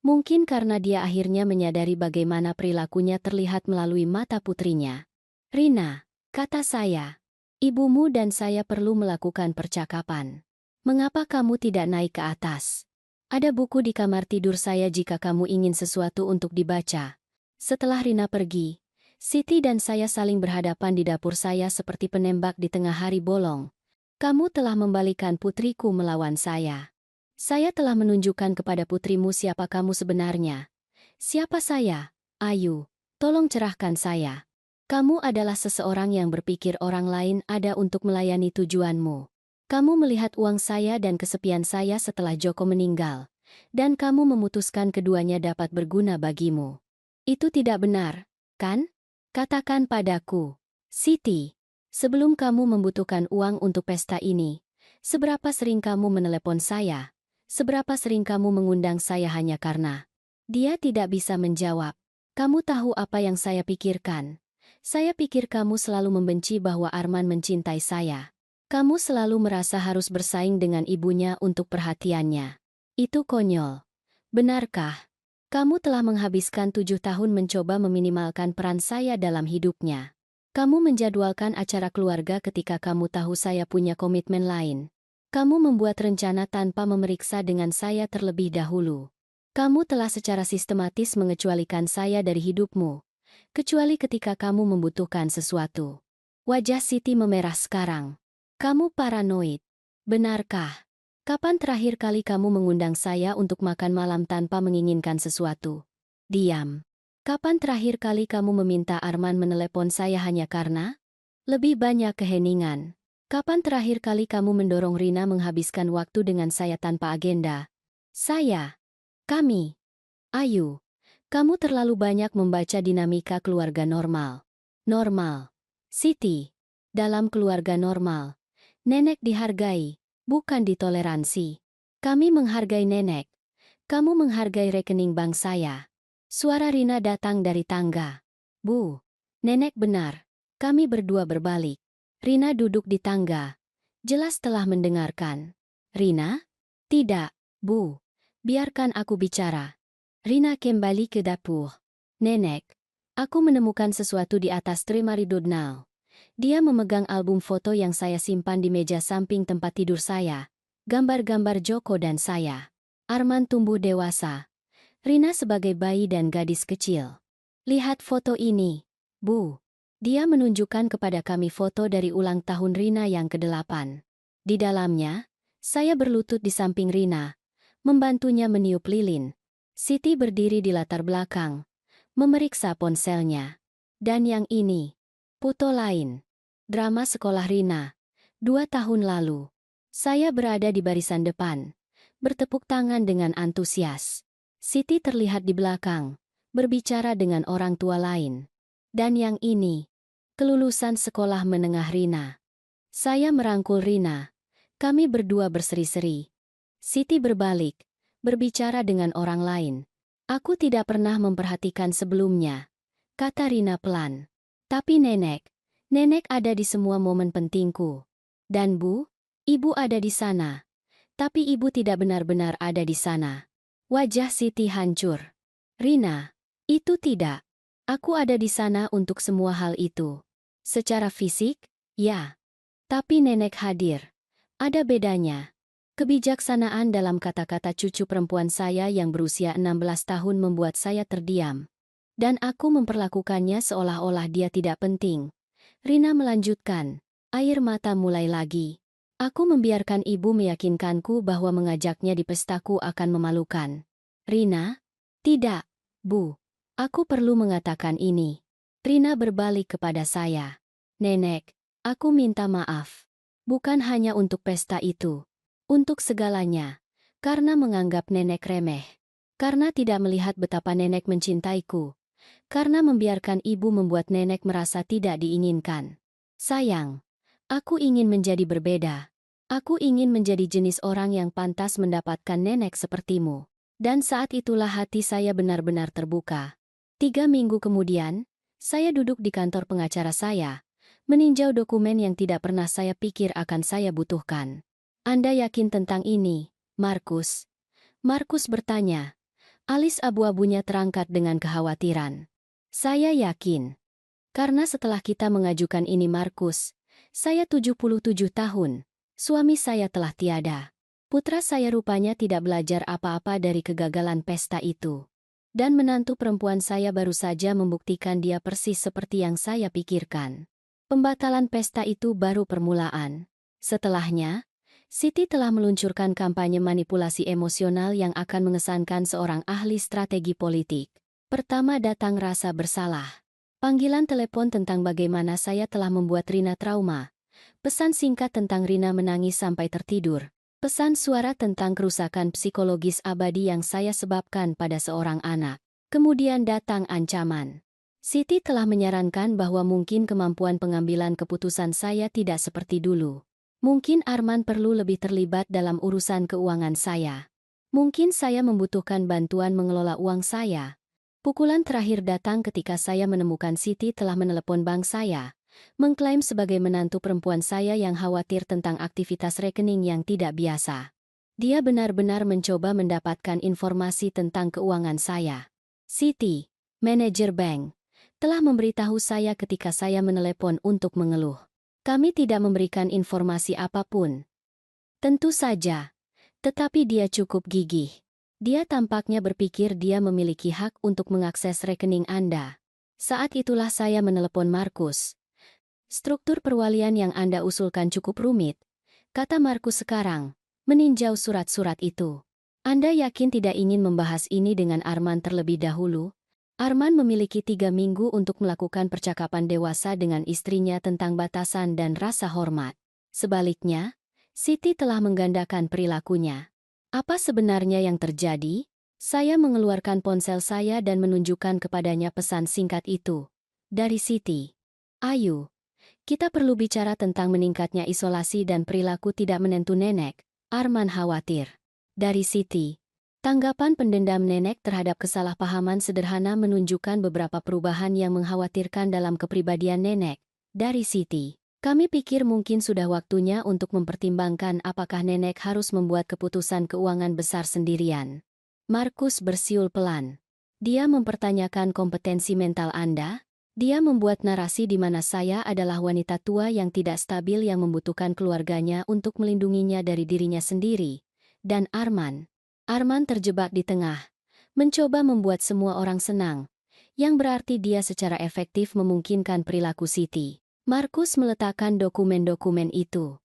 Mungkin karena dia akhirnya menyadari bagaimana perilakunya terlihat melalui mata putrinya. Rina, kata saya. Ibumu dan saya perlu melakukan percakapan. Mengapa kamu tidak naik ke atas? Ada buku di kamar tidur saya jika kamu ingin sesuatu untuk dibaca. Setelah Rina pergi, Siti dan saya saling berhadapan di dapur saya seperti penembak di tengah hari bolong. Kamu telah membalikan putriku melawan saya. Saya telah menunjukkan kepada putrimu siapa kamu sebenarnya. Siapa saya? Ayu, tolong cerahkan saya. Kamu adalah seseorang yang berpikir orang lain ada untuk melayani tujuanmu. Kamu melihat uang saya dan kesepian saya setelah Joko meninggal, dan kamu memutuskan keduanya dapat berguna bagimu. Itu tidak benar, kan? Katakan padaku, Siti, sebelum kamu membutuhkan uang untuk pesta ini, seberapa sering kamu menelepon saya? Seberapa sering kamu mengundang saya hanya karena dia tidak bisa menjawab? Kamu tahu apa yang saya pikirkan? Saya pikir kamu selalu membenci bahwa Arman mencintai saya. Kamu selalu merasa harus bersaing dengan ibunya untuk perhatiannya. Itu konyol. Benarkah? Kamu telah menghabiskan 7 tahun mencoba meminimalkan peran saya dalam hidupnya. Kamu menjadwalkan acara keluarga ketika kamu tahu saya punya komitmen lain. Kamu membuat rencana tanpa memeriksa dengan saya terlebih dahulu. Kamu telah secara sistematis mengecualikan saya dari hidupmu, kecuali ketika kamu membutuhkan sesuatu. Wajah Siti memerah sekarang. Kamu paranoid. Benarkah? Kapan terakhir kali kamu mengundang saya untuk makan malam tanpa menginginkan sesuatu? Diam. Kapan terakhir kali kamu meminta Arman menelepon saya hanya karena lebih banyak keheningan? Kapan terakhir kali kamu mendorong Rina menghabiskan waktu dengan saya tanpa agenda? Saya. Kami. Ayu. Kamu terlalu banyak membaca dinamika keluarga normal. Normal. Siti. Dalam keluarga normal, nenek dihargai, bukan ditoleransi. Kami menghargai nenek. Kamu menghargai rekening bank saya. Suara Rina datang dari tangga. Bu, nenek benar. Kami berdua berbalik. Rina duduk di tangga. Jelas telah mendengarkan. Rina? Tidak, Bu. Biarkan aku bicara. Rina kembali ke dapur. Nenek, aku menemukan sesuatu di atas lemari Dodnal. Dia memegang album foto yang saya simpan di meja samping tempat tidur saya. Gambar-gambar Joko dan saya. Arman tumbuh dewasa. Rina sebagai bayi dan gadis kecil. Lihat foto ini, Bu. Dia menunjukkan kepada kami foto dari ulang tahun Rina yang ke-8. Di dalamnya, saya berlutut di samping Rina, membantunya meniup lilin. Siti berdiri di latar belakang, memeriksa ponselnya. Dan yang ini, foto lain. Drama sekolah Rina. 2 tahun lalu. Saya berada di barisan depan, bertepuk tangan dengan antusias. Siti terlihat di belakang, berbicara dengan orang tua lain. Dan yang ini, kelulusan sekolah menengah Rina. Saya merangkul Rina. Kami berdua berseri-seri. Siti berbalik, berbicara dengan orang lain. Aku tidak pernah memperhatikan sebelumnya, kata Rina pelan. Tapi nenek ada di semua momen pentingku. Dan Bu, Ibu ada di sana. Tapi Ibu tidak benar-benar ada di sana. Wajah Siti hancur. Rina, itu tidak. Aku ada di sana untuk semua hal itu. Secara fisik, ya. Tapi nenek hadir. Ada bedanya. Kebijaksanaan dalam kata-kata cucu perempuan saya yang berusia 16 tahun membuat saya terdiam. Dan aku memperlakukannya seolah-olah dia tidak penting. Rina melanjutkan. Air mata mulai lagi. Aku membiarkan ibu meyakinkanku bahwa mengajaknya di pestaku akan memalukan. Rina? Tidak, Bu. Aku perlu mengatakan ini. Rina berbalik kepada saya. Nenek, aku minta maaf. Bukan hanya untuk pesta itu. Untuk segalanya. Karena menganggap nenek remeh. Karena tidak melihat betapa nenek mencintaiku. Karena membiarkan ibu membuat nenek merasa tidak diinginkan. Sayang, aku ingin menjadi berbeda. Aku ingin menjadi jenis orang yang pantas mendapatkan nenek sepertimu. Dan saat itulah hati saya benar-benar terbuka. 3 minggu kemudian, saya duduk di kantor pengacara saya, meninjau dokumen yang tidak pernah saya pikir akan saya butuhkan. Anda yakin tentang ini, Markus? Markus bertanya. Alis abu-abunya terangkat dengan kekhawatiran. Saya yakin. Karena setelah kita mengajukan ini Markus, saya 77 tahun. Suami saya telah tiada. Putra saya rupanya tidak belajar apa-apa dari kegagalan pesta itu. Dan menantu perempuan saya baru saja membuktikan dia persis seperti yang saya pikirkan. Pembatalan pesta itu baru permulaan. Setelahnya, Siti telah meluncurkan kampanye manipulasi emosional yang akan mengesankan seorang ahli strategi politik. Pertama datang rasa bersalah. Panggilan telepon tentang bagaimana saya telah membuat Rina trauma. Pesan singkat tentang Rina menangis sampai tertidur. Pesan suara tentang kerusakan psikologis abadi yang saya sebabkan pada seorang anak. Kemudian datang ancaman. Siti telah menyarankan bahwa mungkin kemampuan pengambilan keputusan saya tidak seperti dulu. Mungkin Arman perlu lebih terlibat dalam urusan keuangan saya. Mungkin saya membutuhkan bantuan mengelola uang saya. Pukulan terakhir datang ketika saya menemukan Siti telah menelepon bank saya. Mengklaim sebagai menantu perempuan saya yang khawatir tentang aktivitas rekening yang tidak biasa. Dia benar-benar mencoba mendapatkan informasi tentang keuangan saya. Siti, manajer bank, telah memberitahu saya ketika saya menelepon untuk mengeluh. Kami tidak memberikan informasi apapun. Tentu saja, tetapi dia cukup gigih. Dia tampaknya berpikir dia memiliki hak untuk mengakses rekening Anda. Saat itulah saya menelepon Markus. Struktur perwalian yang Anda usulkan cukup rumit, kata Markus sekarang, meninjau surat-surat itu. Anda yakin tidak ingin membahas ini dengan Arman terlebih dahulu? Arman memiliki 3 minggu untuk melakukan percakapan dewasa dengan istrinya tentang batasan dan rasa hormat. Sebaliknya, Siti telah menggandakan perilakunya. Apa sebenarnya yang terjadi? Saya mengeluarkan ponsel saya dan menunjukkan kepadanya pesan singkat itu. Dari Siti. Ayu. Kita perlu bicara tentang meningkatnya isolasi dan perilaku tidak menentu nenek. Arman khawatir. Dari Siti. Tanggapan pendendam nenek terhadap kesalahpahaman sederhana menunjukkan beberapa perubahan yang mengkhawatirkan dalam kepribadian nenek. Dari Siti. Kami pikir mungkin sudah waktunya untuk mempertimbangkan apakah nenek harus membuat keputusan keuangan besar sendirian. Markus bersiul pelan. Dia mempertanyakan kompetensi mental Anda. Dia membuat narasi di mana saya adalah wanita tua yang tidak stabil yang membutuhkan keluarganya untuk melindunginya dari dirinya sendiri. Dan Arman. Arman terjebak di tengah. Mencoba membuat semua orang senang. Yang berarti dia secara efektif memungkinkan perilaku Siti. Markus meletakkan dokumen-dokumen itu.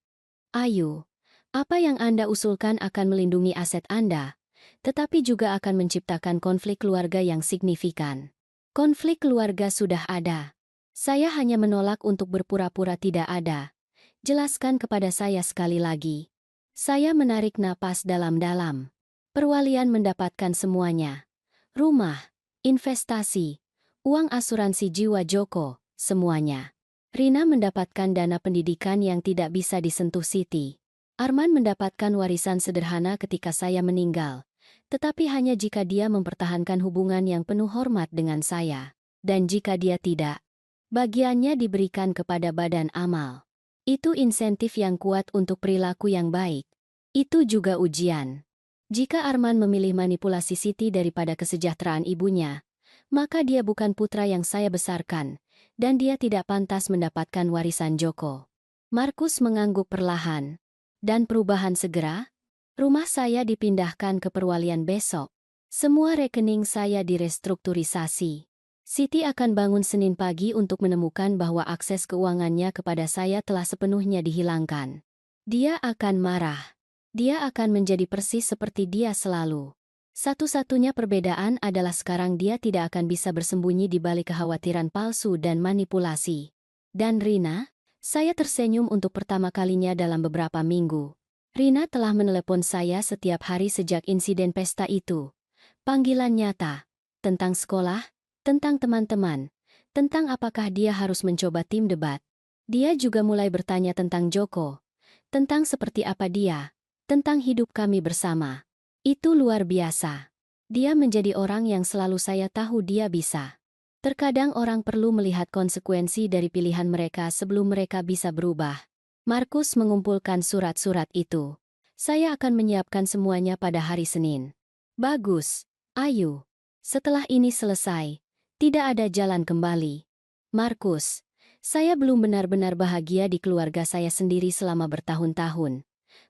Ayu, apa yang Anda usulkan akan melindungi aset Anda, tetapi juga akan menciptakan konflik keluarga yang signifikan. Konflik keluarga sudah ada. Saya hanya menolak untuk berpura-pura tidak ada. Jelaskan kepada saya sekali lagi. Saya menarik napas dalam-dalam. Perwalian mendapatkan semuanya. Rumah, investasi, uang asuransi jiwa Joko, semuanya. Rina mendapatkan dana pendidikan yang tidak bisa disentuh Siti. Arman mendapatkan warisan sederhana ketika saya meninggal. Tetapi hanya jika dia mempertahankan hubungan yang penuh hormat dengan saya. Dan jika dia tidak, bagiannya diberikan kepada badan amal. Itu insentif yang kuat untuk perilaku yang baik. Itu juga ujian. Jika Arman memilih manipulasi Siti daripada kesejahteraan ibunya, maka dia bukan putra yang saya besarkan, dan dia tidak pantas mendapatkan warisan Joko. Markus mengangguk perlahan. Dan perubahan segera? Rumah saya dipindahkan ke perwalian besok. Semua rekening saya direstrukturisasi. Siti akan bangun Senin pagi untuk menemukan bahwa akses keuangannya kepada saya telah sepenuhnya dihilangkan. Dia akan marah. Dia akan menjadi persis seperti dia selalu. Satu-satunya perbedaan adalah sekarang dia tidak akan bisa bersembunyi di balik kekhawatiran palsu dan manipulasi. Dan Rina, saya tersenyum untuk pertama kalinya dalam beberapa minggu. Rina telah menelepon saya setiap hari sejak insiden pesta itu. Panggilan nyata. Tentang sekolah, tentang teman-teman, tentang apakah dia harus mencoba tim debat. Dia juga mulai bertanya tentang Joko. Tentang seperti apa dia. Tentang hidup kami bersama. Itu luar biasa. Dia menjadi orang yang selalu saya tahu dia bisa. Terkadang orang perlu melihat konsekuensi dari pilihan mereka sebelum mereka bisa berubah. Markus mengumpulkan surat-surat itu. Saya akan menyiapkan semuanya pada hari Senin. Bagus, Ayu. Setelah ini selesai, tidak ada jalan kembali. Markus, saya belum benar-benar bahagia di keluarga saya sendiri selama bertahun-tahun.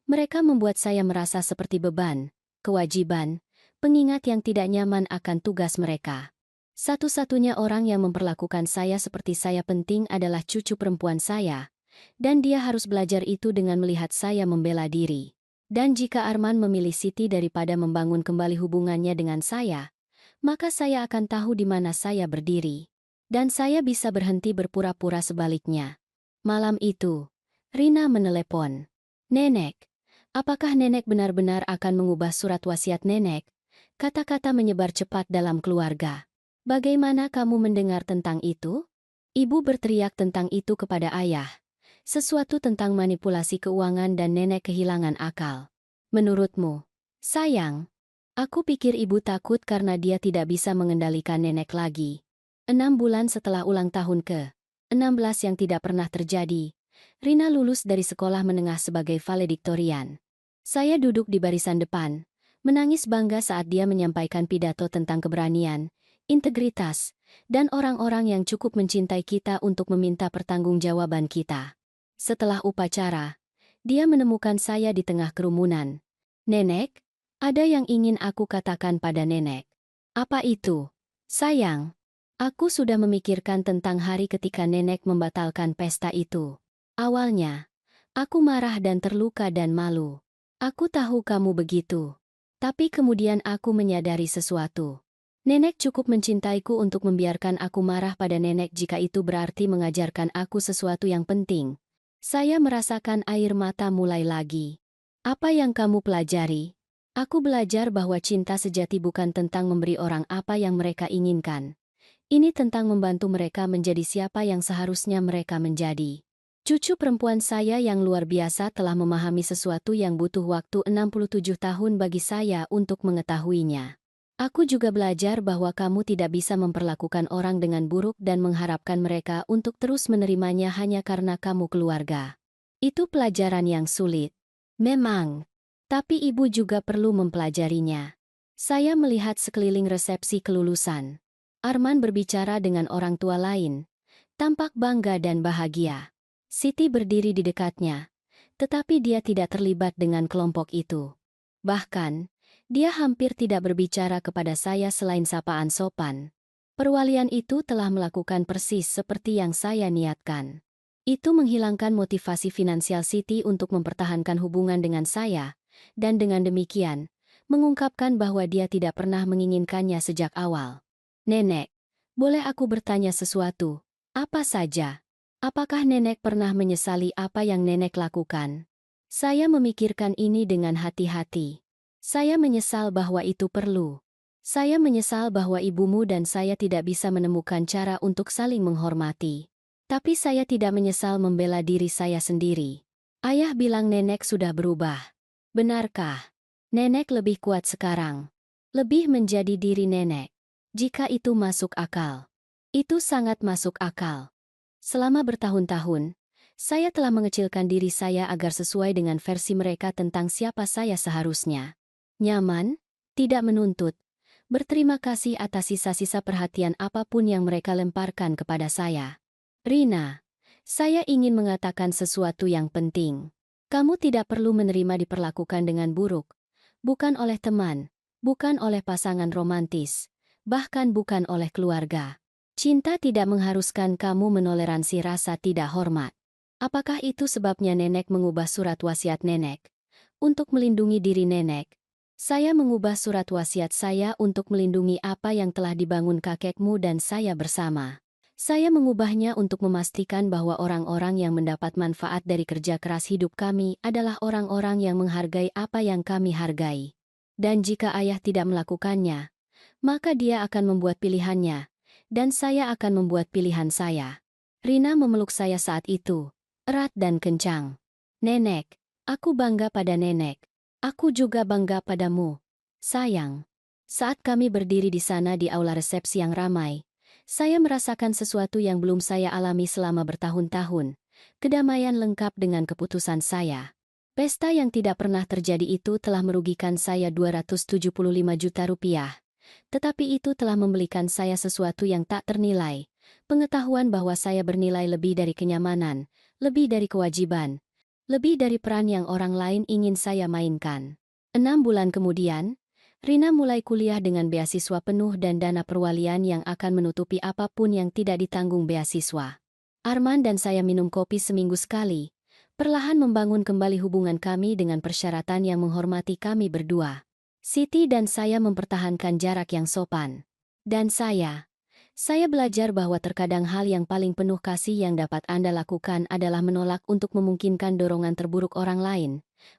Mereka membuat saya merasa seperti beban, kewajiban, pengingat yang tidak nyaman akan tugas mereka. Satu-satunya orang yang memperlakukan saya seperti saya penting adalah cucu perempuan saya, dan dia harus belajar itu dengan melihat saya membela diri. Dan jika Arman memilih Siti daripada membangun kembali hubungannya dengan saya, maka saya akan tahu di mana saya berdiri. Dan saya bisa berhenti berpura-pura sebaliknya. Malam itu, Rina menelepon. Nenek, apakah nenek benar-benar akan mengubah surat wasiat nenek? Kata-kata menyebar cepat dalam keluarga. Bagaimana kamu mendengar tentang itu? Ibu berteriak tentang itu kepada ayah. Sesuatu tentang manipulasi keuangan dan nenek kehilangan akal. Menurutmu, sayang, aku pikir ibu takut karena dia tidak bisa mengendalikan nenek lagi. 6 bulan setelah ulang tahun ke-16 yang tidak pernah terjadi, Rina lulus dari sekolah menengah sebagai valediktorian. Saya duduk di barisan depan, menangis bangga saat dia menyampaikan pidato tentang keberanian, integritas, dan orang-orang yang cukup mencintai kita untuk meminta pertanggungjawaban kita. Setelah upacara, dia menemukan saya di tengah kerumunan. Nenek, ada yang ingin aku katakan pada nenek. Apa itu? Sayang, aku sudah memikirkan tentang hari ketika nenek membatalkan pesta itu. Awalnya, aku marah dan terluka dan malu. Aku tahu kamu begitu. Tapi kemudian aku menyadari sesuatu. Nenek cukup mencintaiku untuk membiarkan aku marah pada nenek jika itu berarti mengajarkan aku sesuatu yang penting. Saya merasakan air mata mulai lagi. Apa yang kamu pelajari? Aku belajar bahwa cinta sejati bukan tentang memberi orang apa yang mereka inginkan. Ini tentang membantu mereka menjadi siapa yang seharusnya mereka menjadi. Cucu perempuan saya yang luar biasa telah memahami sesuatu yang butuh waktu 67 tahun bagi saya untuk mengetahuinya. Aku juga belajar bahwa kamu tidak bisa memperlakukan orang dengan buruk dan mengharapkan mereka untuk terus menerimanya hanya karena kamu keluarga. Itu pelajaran yang sulit. Memang. Tapi ibu juga perlu mempelajarinya. Saya melihat sekeliling resepsi kelulusan. Arman berbicara dengan orang tua lain. Tampak bangga dan bahagia. Siti berdiri di dekatnya. Tetapi dia tidak terlibat dengan kelompok itu. Bahkan, dia hampir tidak berbicara kepada saya selain sapaan sopan. Perwalian itu telah melakukan persis seperti yang saya niatkan. Itu menghilangkan motivasi finansial Siti untuk mempertahankan hubungan dengan saya, dan dengan demikian, mengungkapkan bahwa dia tidak pernah menginginkannya sejak awal. Nenek, boleh aku bertanya sesuatu? Apa saja? Apakah nenek pernah menyesali apa yang nenek lakukan? Saya memikirkan ini dengan hati-hati. Saya menyesal bahwa itu perlu. Saya menyesal bahwa ibumu dan saya tidak bisa menemukan cara untuk saling menghormati. Tapi saya tidak menyesal membela diri saya sendiri. Ayah bilang nenek sudah berubah. Benarkah? Nenek lebih kuat sekarang. Lebih menjadi diri nenek. Jika itu masuk akal. Itu sangat masuk akal. Selama bertahun-tahun, saya telah mengecilkan diri saya agar sesuai dengan versi mereka tentang siapa saya seharusnya. Nyaman, tidak menuntut, berterima kasih atas sisa-sisa perhatian apapun yang mereka lemparkan kepada saya. Rina, saya ingin mengatakan sesuatu yang penting. Kamu tidak perlu menerima diperlakukan dengan buruk, bukan oleh teman, bukan oleh pasangan romantis, bahkan bukan oleh keluarga. Cinta tidak mengharuskan kamu menoleransi rasa tidak hormat. Apakah itu sebabnya nenek mengubah surat wasiat nenek? Untuk melindungi diri nenek, saya mengubah surat wasiat saya untuk melindungi apa yang telah dibangun kakekmu dan saya bersama. Saya mengubahnya untuk memastikan bahwa orang-orang yang mendapat manfaat dari kerja keras hidup kami adalah orang-orang yang menghargai apa yang kami hargai. Dan jika ayah tidak melakukannya, maka dia akan membuat pilihannya, dan saya akan membuat pilihan saya. Rina memeluk saya saat itu, erat dan kencang. Nenek, aku bangga pada nenek. Aku juga bangga padamu, sayang. Saat kami berdiri di sana di aula resepsi yang ramai, saya merasakan sesuatu yang belum saya alami selama bertahun-tahun. Kedamaian lengkap dengan keputusan saya. Pesta yang tidak pernah terjadi itu telah merugikan saya 275 juta rupiah. Tetapi itu telah membelikan saya sesuatu yang tak ternilai. Pengetahuan bahwa saya bernilai lebih dari kenyamanan, lebih dari kewajiban, Lebih dari peran yang orang lain ingin saya mainkan. 6 bulan kemudian, Rina mulai kuliah dengan beasiswa penuh dan dana perwalian yang akan menutupi apapun yang tidak ditanggung beasiswa. Arman dan saya minum kopi seminggu sekali, perlahan membangun kembali hubungan kami dengan persyaratan yang menghormati kami berdua. Siti dan saya mempertahankan jarak yang sopan. Dan saya belajar bahwa terkadang hal yang paling penuh kasih yang dapat Anda lakukan adalah menolak untuk memungkinkan dorongan terburuk orang lain,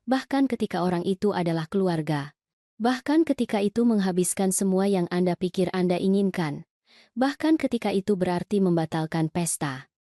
bahkan ketika orang itu adalah keluarga. Bahkan ketika itu menghabiskan semua yang Anda pikir Anda inginkan. Bahkan ketika itu berarti membatalkan pesta.